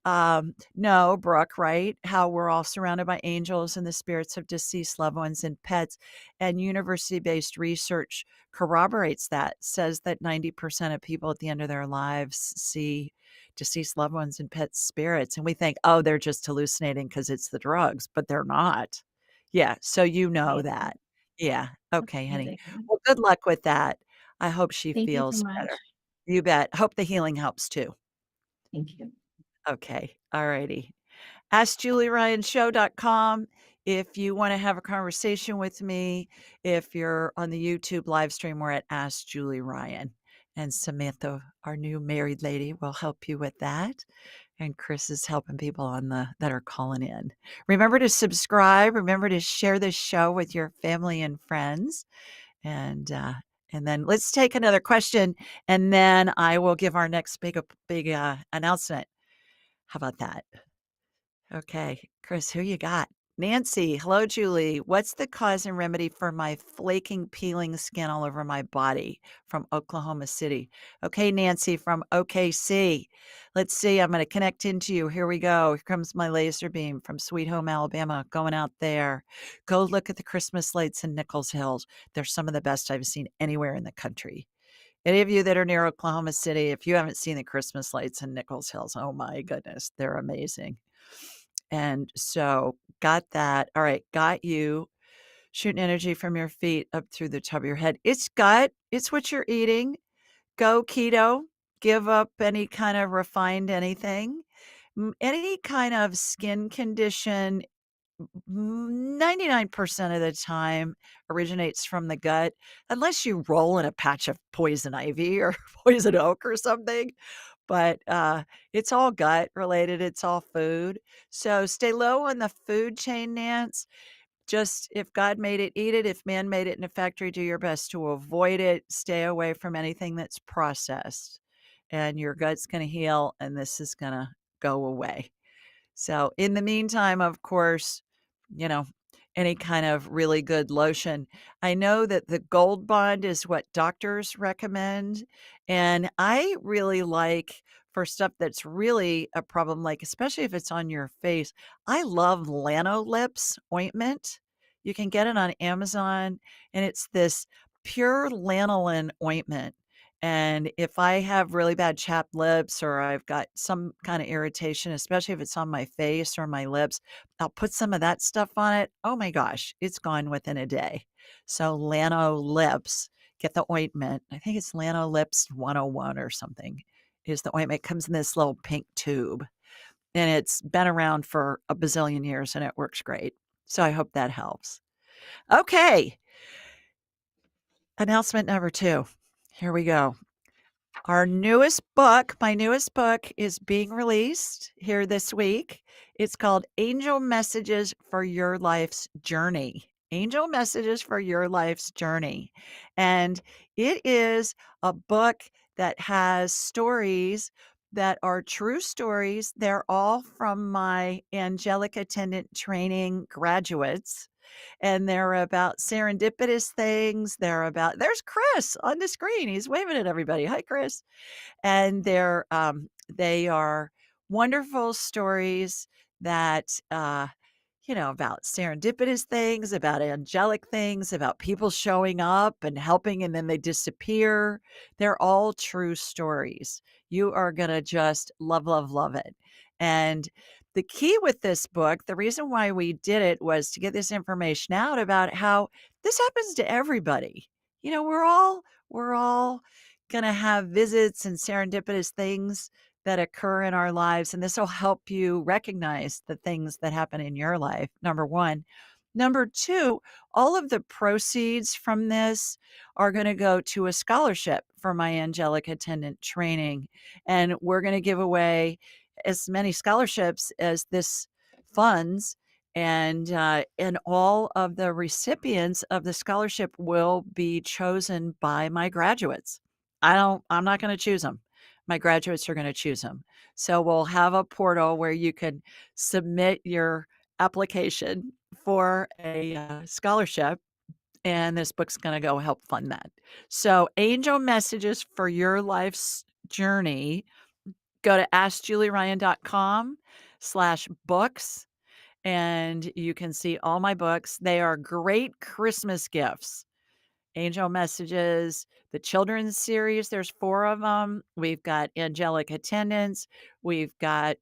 [SPEAKER 2] know, Brooke, right? How we're all surrounded by angels and the spirits of deceased loved ones and pets. And university-based research corroborates that, says that 90% of people at the end of their lives see deceased loved ones and pet spirits. And we think, oh, they're just hallucinating because it's the drugs, but they're not. Yeah. So you know
[SPEAKER 3] Amazing.
[SPEAKER 2] that. Yeah.
[SPEAKER 3] That's
[SPEAKER 2] Okay, honey.
[SPEAKER 3] amazing.
[SPEAKER 2] Well, good luck with that. I hope she
[SPEAKER 3] Thank you so
[SPEAKER 2] feels better.
[SPEAKER 3] much.
[SPEAKER 2] You bet. Hope the healing helps too.
[SPEAKER 3] Thank you.
[SPEAKER 2] Okay. All righty. AskJulieRyanShow.com if you wanna have a conversation with me. If you're on the YouTube live stream, we're at Ask Julie Ryan, and Samantha, our new married lady, will help you with that, and Chris is helping people on the that are calling in. Remember to subscribe, remember to share this show with your family and friends, and then let's take another question, and then I will give our next big announcement. How about that? Okay, Chris, who you got? Nancy, hello, Julie. What's the cause and remedy for my flaking, peeling skin all over my body from Oklahoma City? Okay, Nancy from OKC. Let's see. I'm going to connect into you. Here we go. Here comes my laser beam from Sweet Home, Alabama, going out there. Go look at the Christmas lights in Nichols Hills. They're some of the best I've seen anywhere in the country. Any of you that are near Oklahoma City, if you haven't seen the Christmas lights in Nichols Hills, oh my goodness, they're amazing. And so got that. All right, got you. shooting energy from your feet up through the top of your head. It's gut. It's what you're eating. Go keto. Give up any kind of refined anything. Any kind of skin condition 99% of the time originates from the gut, unless you roll in a patch of poison ivy or poison oak or something. But it's all gut related. It's all food. So stay low on the food chain, Nance. Just if God made it, eat it. If man made it in a factory, do your best to avoid it. Stay away from anything that's processed. And your gut's going to heal and this is going to go away. So in the meantime, of course, you know, any kind of really good lotion. I know that the Gold Bond is what doctors recommend. And I really like for stuff that's really a problem, like especially if it's on your face, I love Lanolips ointment. You can get it on Amazon, and it's this pure lanolin ointment. And if I have really bad chapped lips or I've got some kind of irritation, especially if it's on my face or my lips, I'll put some of that stuff on it. Oh my gosh, it's gone within a day. So Lano Lips, get the ointment. I think it's Lano Lips 101 or something is the ointment. It comes in this little pink tube and it's been around for a bazillion years and it works great. So I hope that helps. Okay. Announcement number 2. Here we go. Our newest book, my newest book is being released here this week. It's called Angel Messages for Your Life's Journey. Angel Messages for Your Life's Journey. And it is a book that has stories that are true stories. They're all from my angelic attendant training graduates. And they're about serendipitous things. There's Chris on the screen. He's waving at everybody. Hi, Chris. And they are wonderful stories that, about serendipitous things, about angelic things, about people showing up and helping and then they disappear. They're all true stories. You are going to just love, love, love it. And the key with this book, the reason why we did it was to get this information out about how this happens to everybody. We're all going to have visits and serendipitous things that occur in our lives. And this will help you recognize the things that happen in your life, number one. Number two, all of the proceeds from this are going to go to a scholarship for my angelic attendant training. And we're going to give away as many scholarships as this funds. And all of the recipients of the scholarship will be chosen by my graduates. I'm not going to choose them. My graduates are going to choose them. So we'll have a portal where you can submit your application for a scholarship, and this book's going to go help fund that. So Angel Messages for Your Life's Journey. Go to askjulieryan.com/books, and you can see all my books. They are great Christmas gifts. Angel Messages, the children's series, there's 4 of them. We've got angelic attendants. We've got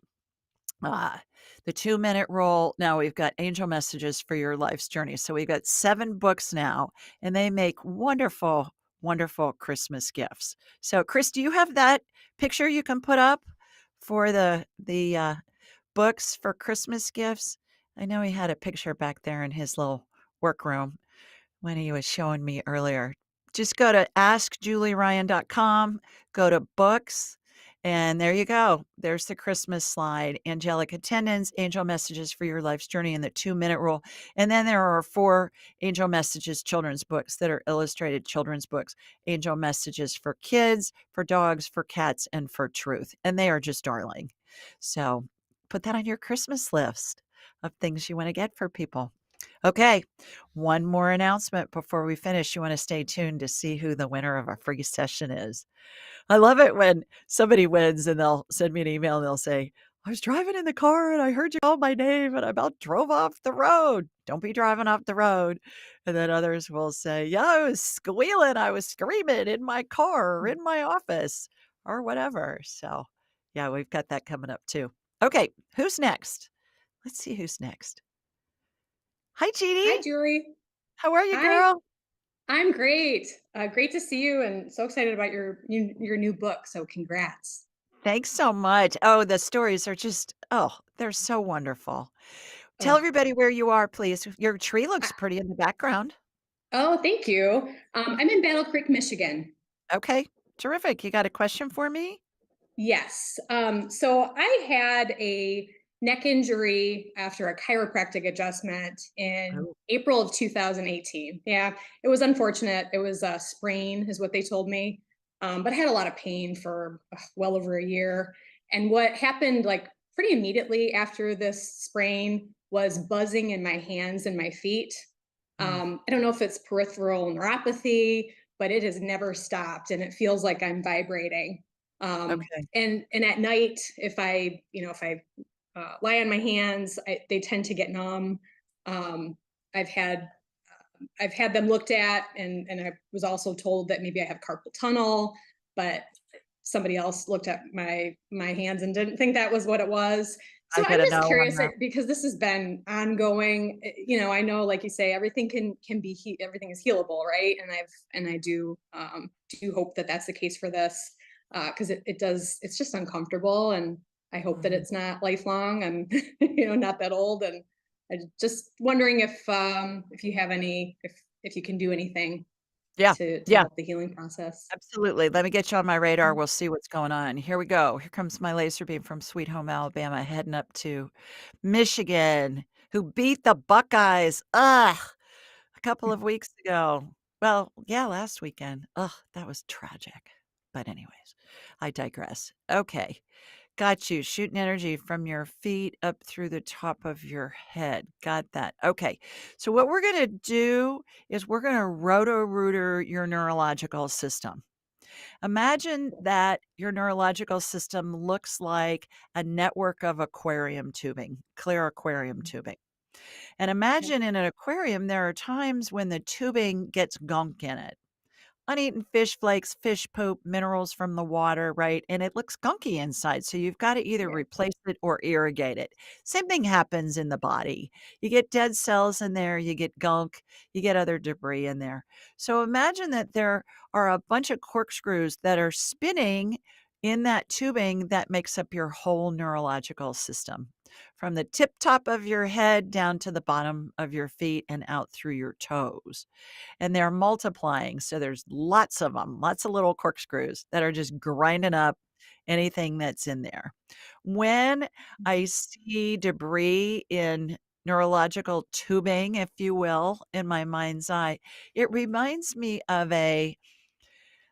[SPEAKER 2] the 2-minute roll. Now we've got Angel Messages for Your Life's Journey. So we've got 7 books now, and they make wonderful, wonderful Christmas gifts. So Chris, do you have that picture you can put up for the books for Christmas gifts? I know he had a picture back there in his little workroom when he was showing me earlier. Just go to askjulieryan.com, go to books, and there you go. There's the Christmas slide, angelic attendants, angel messages for your life's journey, and the 2-minute rule. And then there are 4 angel messages children's books that are illustrated children's books, angel messages for kids, for dogs, for cats, and for truth. And they are just darling. So put that on your Christmas list of things you want to get for people. Okay, one more announcement before we finish. You want to stay tuned to see who the winner of our free session is. I love it when somebody wins and they'll send me an email and they'll say, I was driving in the car and I heard you call my name and I about drove off the road. Don't be driving off the road. And then others will say, yeah, I was squealing. I was screaming in my car or in my office or whatever. So yeah, we've got that coming up too. Okay, who's next? Let's see who's next. Hi,
[SPEAKER 4] Hi,
[SPEAKER 2] Chidi.
[SPEAKER 4] Julie.
[SPEAKER 2] How are you,
[SPEAKER 4] Hi,
[SPEAKER 2] girl?
[SPEAKER 4] I'm great. Great to see you, and so excited about your new book. So congrats.
[SPEAKER 2] Thanks so much. Oh, the stories are just they're so wonderful. Tell
[SPEAKER 4] Oh,
[SPEAKER 2] everybody where you are, please. Your tree
[SPEAKER 4] I,
[SPEAKER 2] looks pretty in the background.
[SPEAKER 4] oh, thank you. I'm in Battle Creek, Michigan.
[SPEAKER 2] Okay, terrific. You got a question for me?
[SPEAKER 4] Yes. So I had a neck injury after a chiropractic adjustment in
[SPEAKER 2] Oh.
[SPEAKER 4] April of 2018. Yeah, it was unfortunate. It was a sprain, is what they told me. But I had a lot of pain for well over a year. And what happened, like pretty immediately after this sprain, was buzzing in my hands and my feet.
[SPEAKER 2] Mm,
[SPEAKER 4] I don't know if it's peripheral neuropathy, but it has never stopped, and it feels like I'm vibrating.
[SPEAKER 2] okay.
[SPEAKER 4] And at night, if I lie on my hands, they tend to get numb. Um, I've had I've had them looked at, and I was also told that maybe I have carpal tunnel, but somebody else looked at my hands and didn't think that was what it was. So
[SPEAKER 2] I
[SPEAKER 4] I'm
[SPEAKER 2] gotta
[SPEAKER 4] just
[SPEAKER 2] know on
[SPEAKER 4] curious
[SPEAKER 2] that.
[SPEAKER 4] because this has been ongoing. I know, like you say, everything can be everything is healable, right? And I do hope that that's the case for this, because it does, it's just uncomfortable, and I hope that
[SPEAKER 2] Mhm.
[SPEAKER 4] it's not lifelong. I'm not that old, and I just wondering if you have any if you can do anything
[SPEAKER 2] Yeah,
[SPEAKER 4] to
[SPEAKER 2] yeah,
[SPEAKER 4] help the healing process.
[SPEAKER 2] absolutely. Let me get you on my radar. We'll see what's going on. Here we go. Here comes my laser beam from Sweet Home Alabama, heading up to Michigan, who beat the Buckeyes. Ugh. A couple of weeks ago. Well, yeah, last weekend. Ugh, that was tragic. But anyways, I digress. Okay, got you. Shooting energy from your feet up through the top of your head. Got that. Okay. So what we're gonna do is we're gonna roto-rooter your neurological system. Imagine that your neurological system looks like a network of aquarium tubing, clear aquarium tubing. And
[SPEAKER 4] Okay.
[SPEAKER 2] imagine in an aquarium, there are times when the tubing gets gunk in it. Uneaten fish flakes, fish poop, minerals from the water, right? And it looks gunky inside. So you've got to either
[SPEAKER 4] Yeah.
[SPEAKER 2] replace it or irrigate it. Same thing happens in the body. You get dead cells in there, you get gunk, you get other debris in there. So imagine that there are a bunch of corkscrews that are spinning in that tubing that makes up your whole neurological system from the tip top of your head down to the bottom of your feet and out through your toes, and they're multiplying. So there's lots of them, lots of little corkscrews that are just grinding up anything that's in there. When I see debris in neurological tubing, if you will, in my mind's eye, it reminds me of a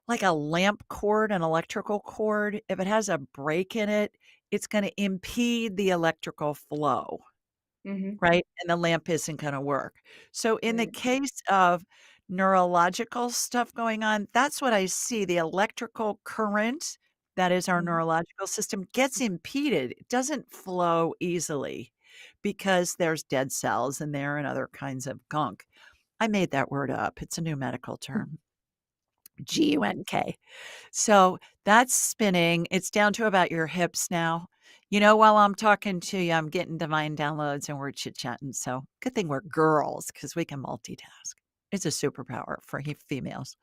[SPEAKER 2] lamp cord, an electrical cord. If it has a break in it, it's going to impede the electrical flow.
[SPEAKER 4] Hmm.
[SPEAKER 2] Right? And the lamp isn't gonna work. So in the
[SPEAKER 4] Right.
[SPEAKER 2] case of neurological stuff going on, that's what I see. The electrical current that is our
[SPEAKER 4] Mhm.
[SPEAKER 2] neurological system gets impeded. It doesn't flow easily because there's dead cells in there and other kinds of gunk. I made that word up. It's a new medical term. GUNK. So that's spinning. It's down to about your hips now. While I'm talking to you, I'm getting divine downloads and we're chit chatting. So good thing we're girls because we can multitask. It's a superpower for females.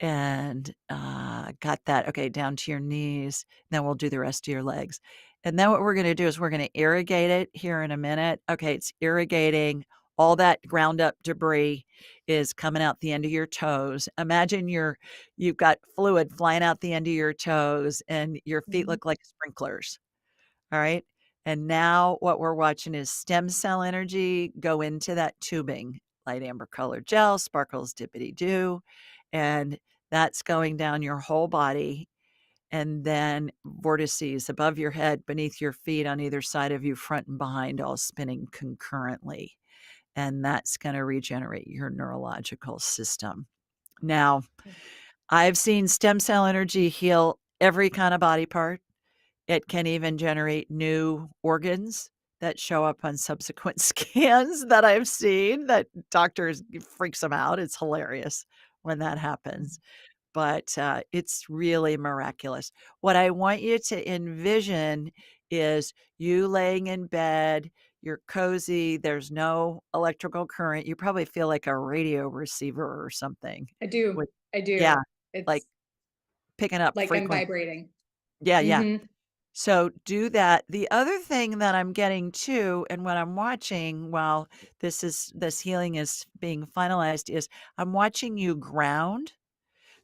[SPEAKER 2] And got that. Okay, down to your knees. Then we'll do the rest of your legs. And then what we're going to do is we're going to irrigate it here in a minute. Okay, it's irrigating. All that ground up debris is coming out the end of your toes. Imagine you've got fluid flying out the end of your toes and your feet
[SPEAKER 4] Mhm.
[SPEAKER 2] look like sprinklers. All right. And now what we're watching is stem cell energy go into that tubing, light amber colored gel, sparkles dippity doo. And that's going down your whole body. And then vortices above your head, beneath your feet, on either side of you, front and behind, all spinning concurrently. And that's going to regenerate your neurological system. Now, I've seen stem cell energy heal every kind of body part. It can even generate new organs that show up on subsequent scans that I've seen that doctors freaks them out. It's hilarious when that happens, but it's really miraculous. What I want you to envision is you laying in bed, You're cozy. There's no electrical current. You probably feel like a radio receiver or something
[SPEAKER 4] I do.
[SPEAKER 2] with,
[SPEAKER 4] I
[SPEAKER 2] yeah,
[SPEAKER 4] do.
[SPEAKER 2] like
[SPEAKER 4] It's
[SPEAKER 2] picking up
[SPEAKER 4] like I'm
[SPEAKER 2] frequency.
[SPEAKER 4] vibrating.
[SPEAKER 2] Yeah, yeah.
[SPEAKER 4] Mhm.
[SPEAKER 2] So do that. The other thing that I'm getting too, and what I'm watching while this healing is being finalized, is I'm watching you ground.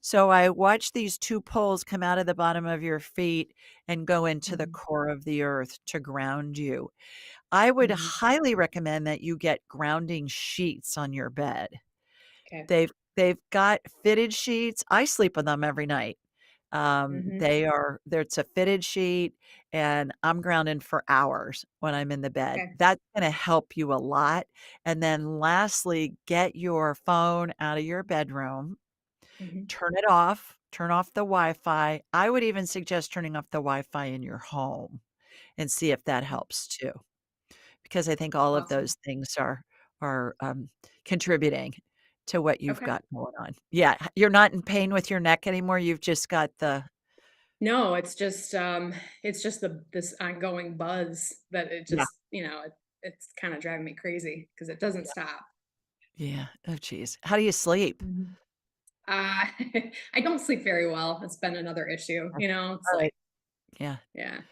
[SPEAKER 2] So I watch these two poles come out of the bottom of your feet and go into the
[SPEAKER 4] Mhm.
[SPEAKER 2] core of the earth to ground you. I would
[SPEAKER 4] Mhm.
[SPEAKER 2] highly recommend that you get grounding sheets on your bed.
[SPEAKER 4] Okay.
[SPEAKER 2] They've got fitted sheets. I sleep with them every night.
[SPEAKER 4] Mhm.
[SPEAKER 2] It's a fitted sheet, and I'm grounding for hours when I'm in the bed.
[SPEAKER 4] Okay.
[SPEAKER 2] That's gonna help you a lot. And then lastly, get your phone out of your bedroom,
[SPEAKER 4] Mhm.
[SPEAKER 2] turn off the Wi-Fi. I would even suggest turning off the Wi-Fi in your home and see if that
[SPEAKER 4] Okay.
[SPEAKER 2] helps too, because I think all of
[SPEAKER 4] Awesome.
[SPEAKER 2] those things are contributing to what you've
[SPEAKER 4] Okay.
[SPEAKER 2] got going on. Yeah, you're not in pain with your neck anymore. You've just got the
[SPEAKER 4] No, it's just this ongoing buzz that it
[SPEAKER 2] yeah,
[SPEAKER 4] just, it's kind of driving me crazy because it doesn't
[SPEAKER 2] yeah,
[SPEAKER 4] stop.
[SPEAKER 2] yeah. Oh, geez. How do you sleep?
[SPEAKER 4] Mhm. Uh, I don't sleep very well. It's been another issue,
[SPEAKER 2] Oh,
[SPEAKER 4] it's
[SPEAKER 2] all right.
[SPEAKER 4] like,
[SPEAKER 2] Yeah.
[SPEAKER 4] yeah.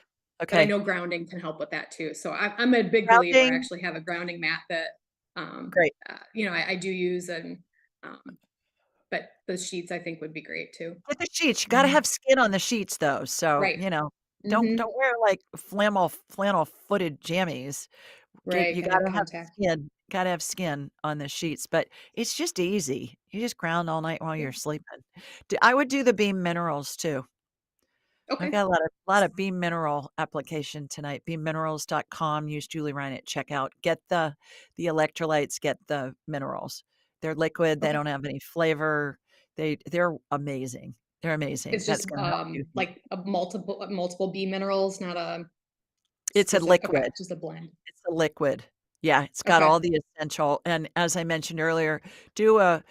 [SPEAKER 4] But I
[SPEAKER 2] Okay.
[SPEAKER 4] know grounding can help with that too. So I'm a big believer. I
[SPEAKER 2] Grounding.
[SPEAKER 4] actually have a grounding mat that,
[SPEAKER 2] Great.
[SPEAKER 4] I do use, and um, but the sheets I think would be great too.
[SPEAKER 2] Get the sheets. You gotta
[SPEAKER 4] Mhm.
[SPEAKER 2] have skin on the sheets though. So,
[SPEAKER 4] Right.
[SPEAKER 2] don't
[SPEAKER 4] Hmm.
[SPEAKER 2] wear like flannel footed jammies.
[SPEAKER 4] Right.
[SPEAKER 2] You
[SPEAKER 4] Gotta have
[SPEAKER 2] gotta have
[SPEAKER 4] contact.
[SPEAKER 2] skin on the sheets, but it's just easy. You just ground all night while
[SPEAKER 4] Yeah.
[SPEAKER 2] you're sleeping. I would do the Beam Minerals too. I've
[SPEAKER 4] Okay.
[SPEAKER 2] got a lot of Beam Mineral application tonight. BeamMinerals.com. Use Julie Ryan at checkout. Get the electrolytes, get the minerals. They're liquid, they
[SPEAKER 4] Okay.
[SPEAKER 2] don't have any flavor. They're amazing. They're amazing.
[SPEAKER 4] It's
[SPEAKER 2] That's
[SPEAKER 4] just
[SPEAKER 2] gonna help you heal.
[SPEAKER 4] like multiple B minerals, not a
[SPEAKER 2] It's a
[SPEAKER 4] specific. Okay,
[SPEAKER 2] liquid.
[SPEAKER 4] just a blend.
[SPEAKER 2] It's a liquid. Yeah, it's got
[SPEAKER 4] Okay.
[SPEAKER 2] all the essential, and as I mentioned earlier, do a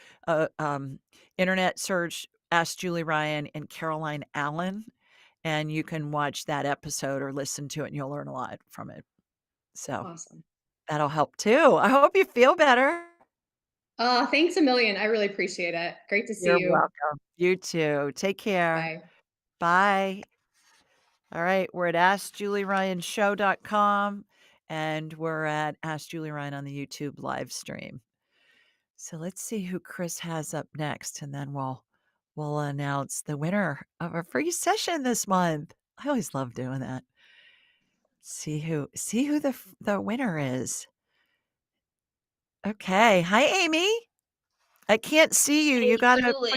[SPEAKER 2] internet search, Ask Julie Ryan and Caroline Allen, and you can watch that episode or listen to it, and you'll learn a lot from it. So,
[SPEAKER 4] Awesome.
[SPEAKER 2] that'll help too. I hope you feel better.
[SPEAKER 4] Thanks a million. I really appreciate it. Great to see
[SPEAKER 2] You're
[SPEAKER 4] you.
[SPEAKER 2] welcome. You too. Take care.
[SPEAKER 4] Bye.
[SPEAKER 2] Bye. All right, we're at AskJulieRyanShow.com, and we're at Ask Julie Ryan on the YouTube live stream. So let's see who Chris has up next, and then we'll announce the winner of our free session this month. I always love doing that. See who the winner is. Okay. Hi, Amy. I can't see you. You
[SPEAKER 5] Hey,
[SPEAKER 2] gotta
[SPEAKER 5] Julie.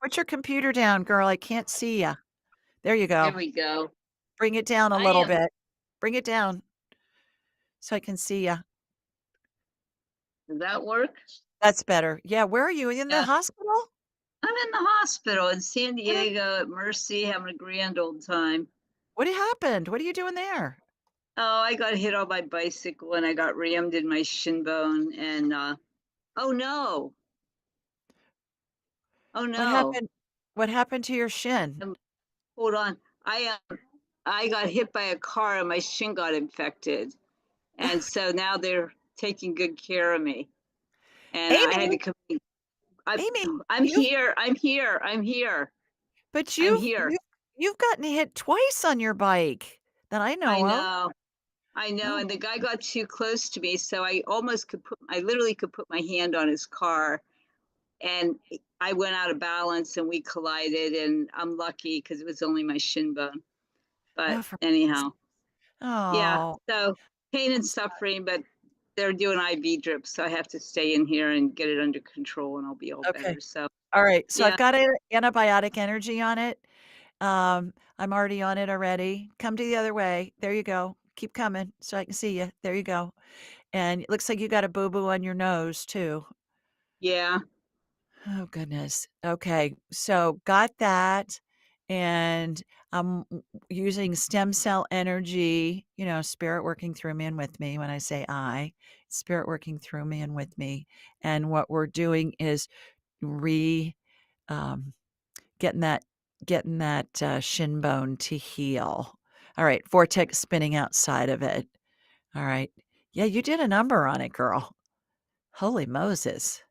[SPEAKER 2] put your computer down, girl. I can't see you. There you
[SPEAKER 5] There
[SPEAKER 2] go.
[SPEAKER 5] we go.
[SPEAKER 2] Bring it down a
[SPEAKER 5] I
[SPEAKER 2] little
[SPEAKER 5] am.
[SPEAKER 2] bit. Bring it down so I can see you.
[SPEAKER 5] Does that work?
[SPEAKER 2] That's better. Yeah. Where are you? In the
[SPEAKER 5] Yeah.
[SPEAKER 2] hospital?
[SPEAKER 5] I'm in the hospital in San
[SPEAKER 2] What
[SPEAKER 5] Diego at Mercy having a grand old time.
[SPEAKER 2] what happened? What are you doing there?
[SPEAKER 5] Oh, I got hit on my bicycle and I got rammed in my shin bone and oh no. Oh
[SPEAKER 2] What
[SPEAKER 5] no.
[SPEAKER 2] happened? What happened to your shin?
[SPEAKER 5] Hold on. I got hit by a car and my shin got infected. And so now they're taking good care of me. And I had
[SPEAKER 2] Amy,
[SPEAKER 5] to come. I,
[SPEAKER 2] Amy,
[SPEAKER 5] I'm here. I'm here. I'm here.
[SPEAKER 2] but
[SPEAKER 5] I'm
[SPEAKER 2] you've
[SPEAKER 5] here.
[SPEAKER 2] you've you've gotten hit twice on your bike that I
[SPEAKER 5] I
[SPEAKER 2] know of.
[SPEAKER 5] know. I know,
[SPEAKER 2] Oh,
[SPEAKER 5] and the guy got too close to me, so I literally could put my hand on his car, and I went out of balance and we collided, and I'm lucky because it was only my shin bone. But
[SPEAKER 2] oh, for
[SPEAKER 5] anyhow, yeah,
[SPEAKER 2] oh,
[SPEAKER 5] so pain and
[SPEAKER 2] I'm sorry.
[SPEAKER 5] suffering, but they're doing IV drips, so I have to stay in here and get it under control, and I'll be all
[SPEAKER 2] Okay.
[SPEAKER 5] better. So
[SPEAKER 2] All right. So I've
[SPEAKER 5] yeah,
[SPEAKER 2] got antibiotic energy on it. I'm already on it already. Come to the other way. There you go. Keep coming so I can see you. There you go. And it looks like you got a boo-boo on your nose too.
[SPEAKER 5] yeah,
[SPEAKER 2] Oh goodness. Okay. So got that. And I'm using stem cell energy, spirit working through me and with me. When I say spirit working through me and with me. And what we're doing is re um, getting that shin bone to heal. All right. Vortex spinning outside of it. All right. Yeah, you did a number on it, girl. Holy Moses.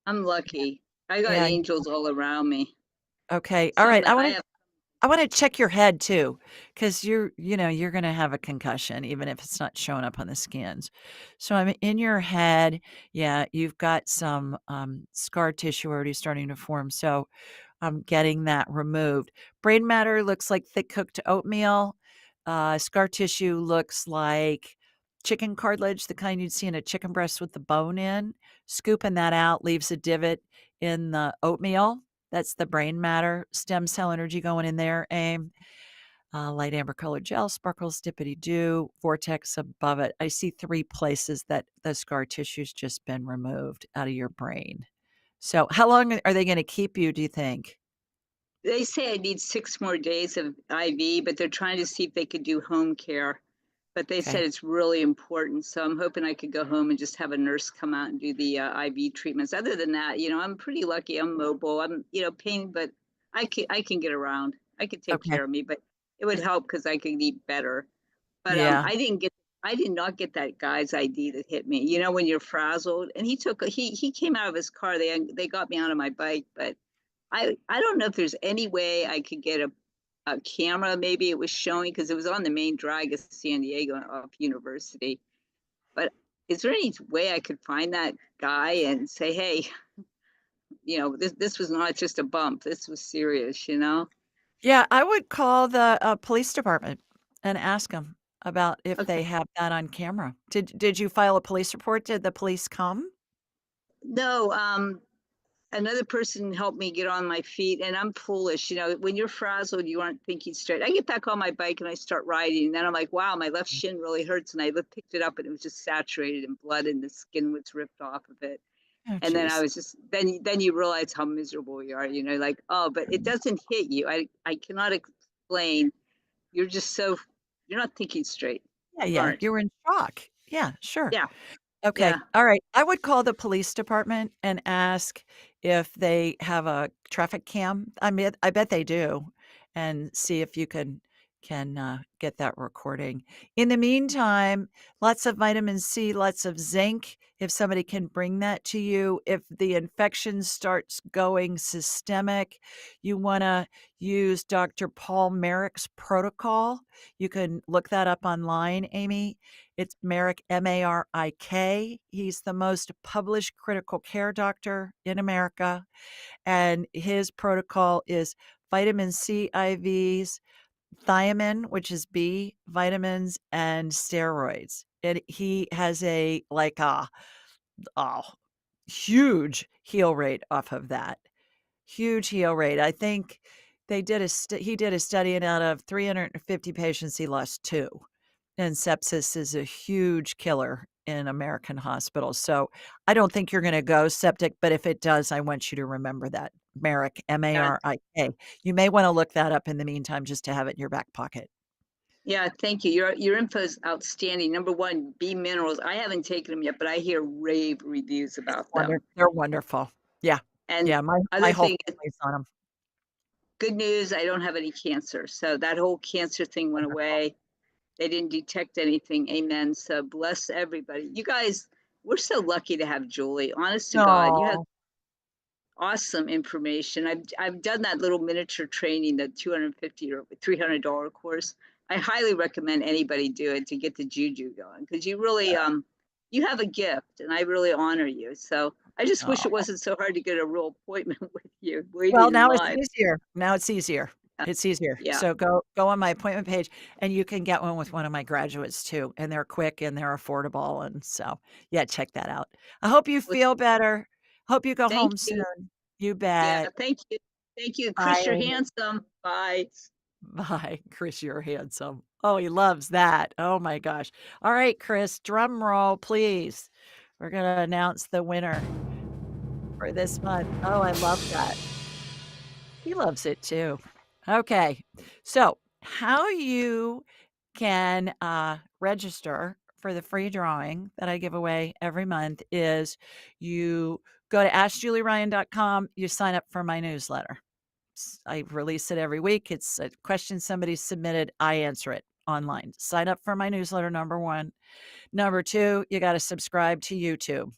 [SPEAKER 5] I'm lucky. I got
[SPEAKER 2] Yeah.
[SPEAKER 5] angels all around me.
[SPEAKER 2] Okay. All
[SPEAKER 5] Some
[SPEAKER 2] right.
[SPEAKER 5] that I have.
[SPEAKER 2] I want to check your head too, because you're going to have a concussion, even if it's not showing up on the scans. So I'm in your head. Yeah, you've got some scar tissue already starting to form. So I'm getting that removed. Brain matter looks like thick cooked oatmeal. Scar tissue looks like chicken cartilage, the kind you'd see in a chicken breast with the bone in. Scooping that out leaves a divot in the oatmeal. That's the brain matter. Stem cell energy going in there. Aim. Light amber colored gel, sparkles, dippity doo, vortex above it. I see 3 places that the scar tissue's just been removed out of your brain. So how long are they going to keep you, do you think?
[SPEAKER 5] They say I need 6 more days of IV, but they're trying to see if they could do home care. But they
[SPEAKER 2] Okay.
[SPEAKER 5] said it's really important. So I'm hoping I could go home and just have a nurse come out and do the IV treatments. Other than that, I'm pretty lucky. I'm mobile. I'm, pain, but I can get around. I could take
[SPEAKER 2] Okay.
[SPEAKER 5] care of me, but it would help because I could eat better. But
[SPEAKER 2] Yeah.
[SPEAKER 5] I did not get that guy's ID that hit me. When you're frazzled, and he came out of his car. They got me onto my bike, but I don't know if there's any way I could get a camera. Maybe it was showing because it was on the main drag of San Diego off University. But is there any way I could find that guy and say, hey, this was not just a bump. This was serious.
[SPEAKER 2] Yeah, I would call the, police department and ask them about if
[SPEAKER 5] Okay.
[SPEAKER 2] they have that on camera. Did you file a police report? Did the police come?
[SPEAKER 5] No, another person helped me get on my feet, and I'm foolish. When you're frazzled, you aren't thinking straight. I get back on my bike and I start riding, and then I'm like, wow, my left shin really hurts. And I picked it up and it was just saturated in blood and the skin was ripped off of it.
[SPEAKER 2] Oh,
[SPEAKER 5] And then I
[SPEAKER 2] geez.
[SPEAKER 5] was just, then you realize how miserable you are, like, oh, but it doesn't hit you. I cannot explain. You're just you're not thinking straight.
[SPEAKER 2] Yeah,
[SPEAKER 5] You
[SPEAKER 2] yeah,
[SPEAKER 5] aren't.
[SPEAKER 2] you were in shock. Yeah, sure.
[SPEAKER 5] Yeah.
[SPEAKER 2] Okay.
[SPEAKER 5] Yeah.
[SPEAKER 2] All right. I would call the police department and ask if they have a traffic cam. I mean, I bet they do, and see if you can get that recording. In the meantime, lots of vitamin C, lots of zinc. If somebody can bring that to you, if the infection starts going systemic, you want to use Dr. Paul Merrick's protocol. You can look that up online, Amy. It's Merrick, Marik. He's the most published critical care doctor in America. And his protocol is vitamin C IVs, thiamine, which is B vitamins, and steroids. And he has a huge heal rate off of that. Huge heal rate. I think he did a study, and out of 350 patients, he lost 2. And sepsis is a huge killer in American hospitals. So I don't think you're going to go septic, but if it does, I want you to remember that. Marik,
[SPEAKER 5] Yeah.
[SPEAKER 2] Marik. You may want to look that up in the meantime, just to have it in your back pocket.
[SPEAKER 5] Yeah, thank you. Your info is outstanding. Number one, B minerals. I haven't taken them yet, but I hear rave reviews about them.
[SPEAKER 2] They're wonderful. Yeah.
[SPEAKER 5] And
[SPEAKER 2] Yeah. My
[SPEAKER 5] other
[SPEAKER 2] whole
[SPEAKER 5] thing is,
[SPEAKER 2] family's on them.
[SPEAKER 5] good news, I don't have any cancer. So that whole cancer thing went
[SPEAKER 2] Wonderful.
[SPEAKER 5] away. They didn't detect anything. Amen. So bless everybody. You guys, we're so lucky to have Julie. Honest to God, you have
[SPEAKER 2] No.
[SPEAKER 5] awesome information. I've done that little miniature training, the $250 or $300 course. I highly recommend anybody do it to get the juju going, because you really you have a gift, and I really honor you. So I just wish it
[SPEAKER 2] Oh.
[SPEAKER 5] wasn't so hard to get a real appointment with you,
[SPEAKER 2] Well,
[SPEAKER 5] waiting in
[SPEAKER 2] now it's
[SPEAKER 5] line.
[SPEAKER 2] easier. Now it's easier. It's easier.
[SPEAKER 5] Yeah.
[SPEAKER 2] So go on my appointment page, and you can get one with one of my graduates too, and they're quick and they're affordable, and so, yeah, check that out. I hope you
[SPEAKER 5] Well,
[SPEAKER 2] feel better. Hope you go
[SPEAKER 5] thank
[SPEAKER 2] home
[SPEAKER 5] you.
[SPEAKER 2] soon. You
[SPEAKER 5] Yeah.
[SPEAKER 2] bet.
[SPEAKER 5] Thank you. Thank you.
[SPEAKER 2] Bye,
[SPEAKER 5] Chris, you're
[SPEAKER 2] Amy.
[SPEAKER 5] handsome. Bye.
[SPEAKER 2] Bye. Chris, you're handsome. Oh, he loves that. Oh my gosh. All right, Chris, drum roll, please. We're gonna announce the winner for this month. Oh, I love that. He loves it too. Okay. So, how you can register for the free drawing that I give away every month is you go to askjulieryan.com, you sign up for my newsletter. I release it every week. It's a question somebody submitted, I answer it online. Sign up for my newsletter, number one. Number two, you got to subscribe to YouTube.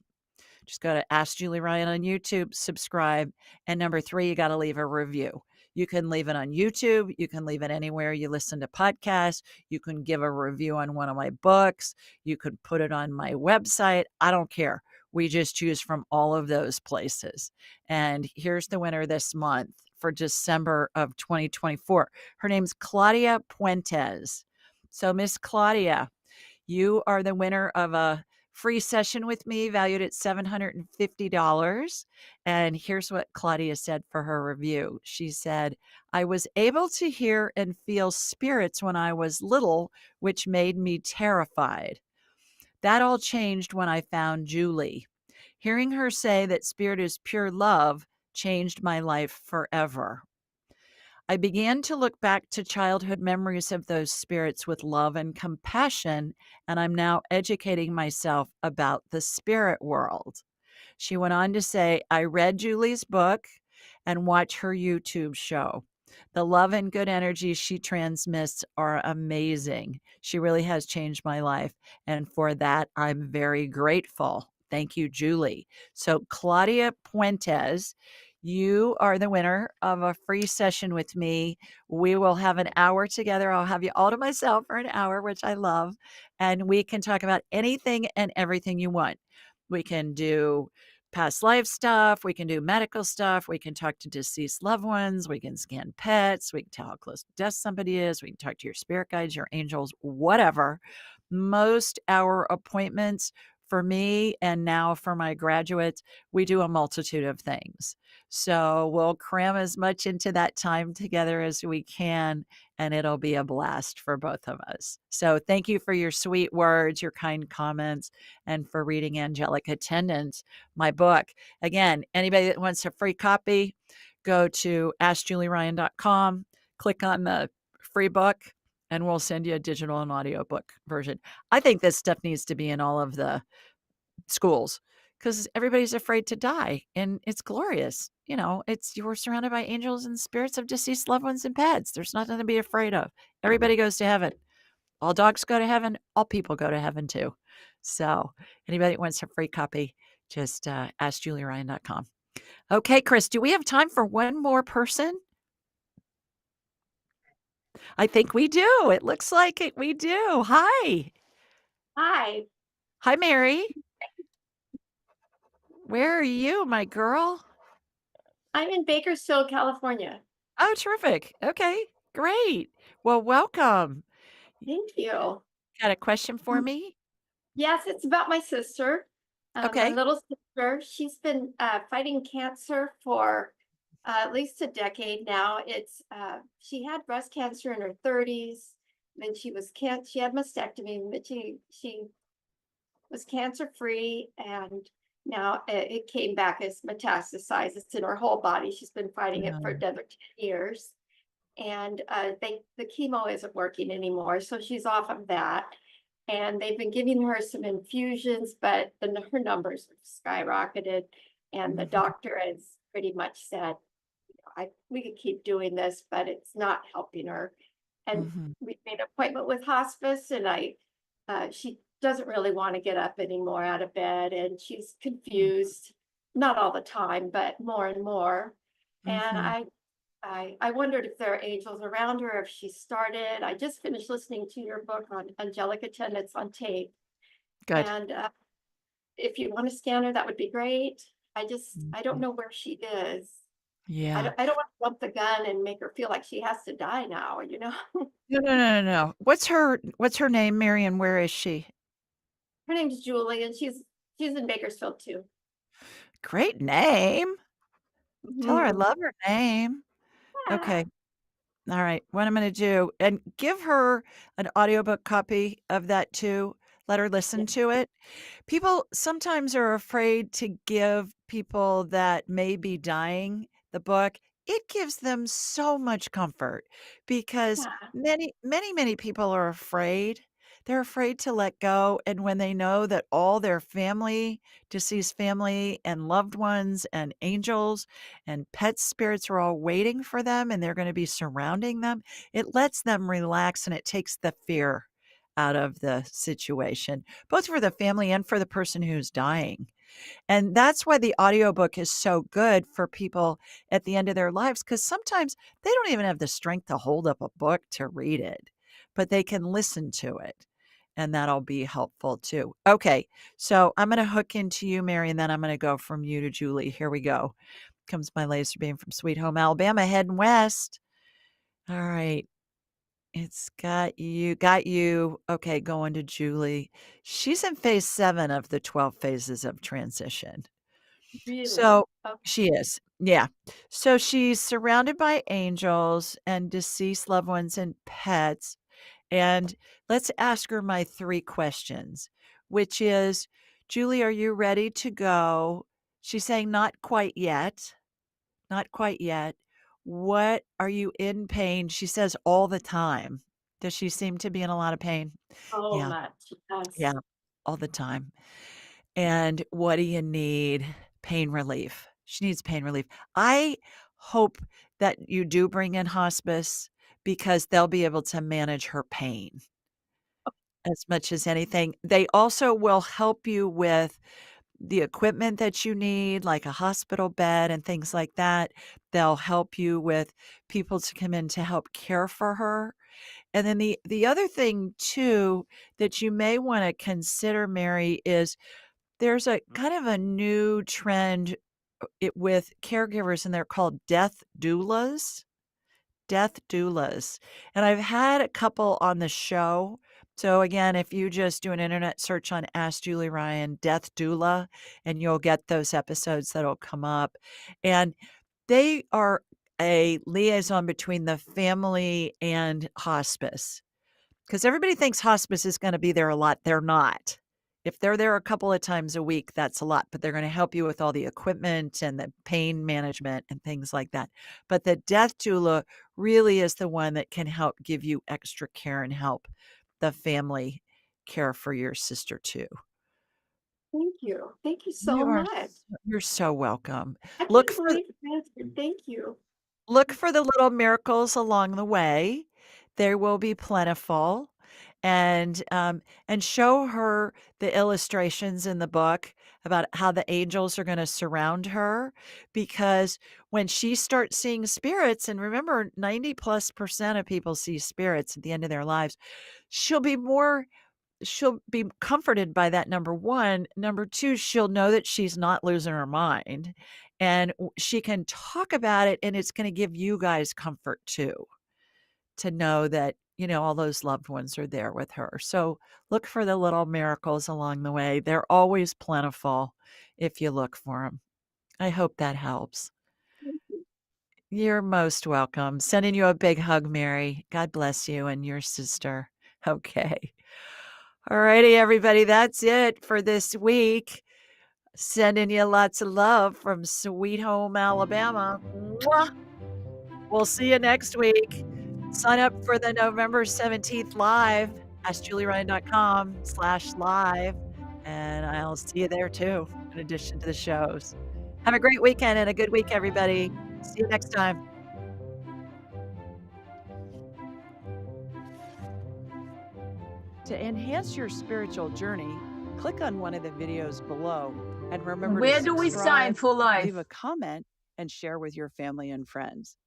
[SPEAKER 2] Just go to Ask Julie Ryan on YouTube, subscribe. And number three, you got to leave a review. You can leave it on YouTube. You can leave it anywhere you listen to podcasts. You can give a review on one of my books. You could put it on my website. I don't care. We just choose from all of those places. And here's the winner this month for December of 2024. Her name's Claudia Puentes. So, Miss Claudia, you are the winner of a free session with me valued at $750. And here's what Claudia said for her review. She said, I was able to hear and feel spirits when I was little, which made me terrified. That all changed when I found Julie. Hearing her say that spirit is pure love changed my life forever. I began to look back to childhood memories of those spirits with love and compassion, and I'm now educating myself about the spirit world. She went on to say, I read Julie's book and watch her YouTube show. The love and good energy she transmits are amazing. She really has changed my life. And for that, I'm very grateful. Thank you, Julie. So, Claudia Puentes, you are the winner of a free session with me. We will have an hour together. I'll have you all to myself for an hour, which I love. And we can talk about anything and everything you want. We can do past life stuff. We can do medical stuff. We can talk to deceased loved ones. We can scan pets. We can tell how close to death somebody is. We can talk to your spirit guides, your angels, whatever. Most our appointments for me and now for my graduates, we do a multitude of things. So we'll cram as much into that time together as we can, and it'll be a blast for both of us. So thank you for your sweet words, your kind comments, and for reading Angelic Attendants, my book. Again, anybody that wants a free copy, go to askjulieryan.com, click on the free book, and we'll send you a digital and audio book version. I think this stuff needs to be in all of the schools because everybody's afraid to die, and it's glorious. You know, it's you're surrounded by angels and spirits of deceased loved ones and pets. There's nothing to be afraid of. Everybody goes to heaven. All dogs go to heaven. All people go to heaven too. So anybody that wants a free copy, just askjulieryan.com. Okay, Chris, do we have time for one more person? I think we do. It looks like it. We do. Hi.
[SPEAKER 6] Hi,
[SPEAKER 2] Hi, Mary. Where are you, my girl?
[SPEAKER 6] I'm in Bakersfield, California.
[SPEAKER 2] Oh, terrific. Okay, great. Well, welcome.
[SPEAKER 6] Thank you.
[SPEAKER 2] Got a question for
[SPEAKER 6] Mm,
[SPEAKER 2] me?
[SPEAKER 6] Yes, it's about my sister, my
[SPEAKER 2] Okay.
[SPEAKER 6] little sister. She's been fighting cancer for at least a decade now. She had breast cancer in her 30s. Then she had mastectomy, but she was cancer free, and now it came back as metastasized. It's in her whole body. She's been fighting it for
[SPEAKER 2] Um,
[SPEAKER 6] another 10 years. And the chemo isn't working anymore, so she's off of that. And they've been giving her some infusions, but her numbers have skyrocketed. And the
[SPEAKER 2] mhm,
[SPEAKER 6] doctor has pretty much said, we could keep doing this, but it's not helping her. And
[SPEAKER 2] mhm,
[SPEAKER 6] we made an appointment with hospice, and she doesn't really want to get up anymore out of bed, and she's
[SPEAKER 2] mm,
[SPEAKER 6] confused, not all the time, but more and more. And
[SPEAKER 2] mhm.
[SPEAKER 6] I wondered if there are angels around her, if she started. I just finished listening to your book on angelic attendants on tape.
[SPEAKER 2] Good.
[SPEAKER 6] And if you want to scan her, that would be great. I don't
[SPEAKER 2] Mhm.
[SPEAKER 6] know where she is.
[SPEAKER 2] Yeah.
[SPEAKER 6] I don't want to jump the gun and make her feel like she has to die now, you know?
[SPEAKER 2] No, no, no, no, no. What's her name, Mary, and where is she?
[SPEAKER 6] Her name's Julie, and she's in Bakersfield too.
[SPEAKER 2] Great name. Tell her I
[SPEAKER 6] Mhm.
[SPEAKER 2] love her name.
[SPEAKER 6] Yeah.
[SPEAKER 2] Okay. All right. What I'm going to do, and give her an audiobook copy of that too. Let her
[SPEAKER 6] Yeah.
[SPEAKER 2] listen to it. People sometimes are afraid to give people that may be dying the book. It gives them so much comfort because
[SPEAKER 6] Yeah.
[SPEAKER 2] many, many, many people are afraid they're afraid to let go. And when they know that all their family, deceased family and loved ones and angels and pet spirits are all waiting for them and they're going to be surrounding them, it lets them relax and it takes the fear out of the situation, both for the family and for the person who's dying. And that's why the audiobook is so good for people at the end of their lives, because sometimes they don't even have the strength to hold up a book to read it, but they can listen to it. And that'll be helpful too. Okay, so I'm going to hook into you, Mary, and then I'm going to go from you to Julie. Here we go. Comes my laser beam from Sweet Home Alabama, heading west. All right. It's got you. Okay, going to Julie. She's in phase 7 of the 12 phases of transition.
[SPEAKER 6] Really?
[SPEAKER 2] So
[SPEAKER 6] Okay.
[SPEAKER 2] she is. Yeah. So she's surrounded by angels and deceased loved ones and pets. And let's ask her my 3 questions, which is, Julie, are you ready to go? She's saying not quite yet. Not quite yet. What are you in pain? She says all the time. Does she seem to be in a lot of pain?
[SPEAKER 6] So
[SPEAKER 2] Yeah.
[SPEAKER 6] much. Yes.
[SPEAKER 2] Yeah. All the time. And what do you need? Pain relief. She needs pain relief. I hope that you do bring in hospice because they'll be able to manage her pain as much as anything. They also will help you with the equipment that you need, like a hospital bed and things like that. They'll help you with people to come in to help care for her. And then the other thing too that you may want to consider, Mary, is there's a kind of a new trend with caregivers, and they're called death doulas. Death doulas. And I've had a couple on the show. So again, if you just do an internet search on Ask Julie Ryan Death Doula, and you'll get those episodes that'll come up. And they are a liaison between the family and hospice. Because everybody thinks hospice is going to be there a lot. They're not. If they're there a couple of times a week, that's a lot, but they're going to help you with all the equipment and the pain management and things like that. But the death doula really is the one that can help give you extra care and help the family care for your sister too.
[SPEAKER 6] Thank you. Thank you
[SPEAKER 2] You
[SPEAKER 6] so
[SPEAKER 2] are
[SPEAKER 6] much.
[SPEAKER 2] you're so welcome.
[SPEAKER 6] I
[SPEAKER 2] Look
[SPEAKER 6] can't
[SPEAKER 2] for
[SPEAKER 6] believe you answered. Thank you.
[SPEAKER 2] Look for the little miracles along the way. They will be plentiful, and show her the illustrations in the book about how the angels are going to surround her. Because when she starts seeing spirits, and remember, 90+% of people see spirits at the end of their lives, she'll be comforted by that, number 1. Number 2, she'll know that she's not losing her mind, and she can talk about it, and it's going to give you guys comfort too, to know that, all those loved ones are there with her. So look for the little miracles along the way. They're always plentiful if you look for them. I hope that helps. You're most welcome. Sending you a big hug, Mary. God bless you and your sister. Okay. All righty, everybody. That's it for this week. Sending you lots of love from Sweet Home Alabama. Mwah! We'll see you next week. Sign up for the November 17th live. AskJulieRyan.com/live. And I'll see you there too, in addition to the shows. Have a great weekend and a good week, everybody. See you next time. To enhance your spiritual journey, click on one of the videos below. And remember
[SPEAKER 7] Where
[SPEAKER 2] to
[SPEAKER 7] do we sign
[SPEAKER 2] subscribe,
[SPEAKER 7] for life?
[SPEAKER 2] leave a comment, and share with your family and friends.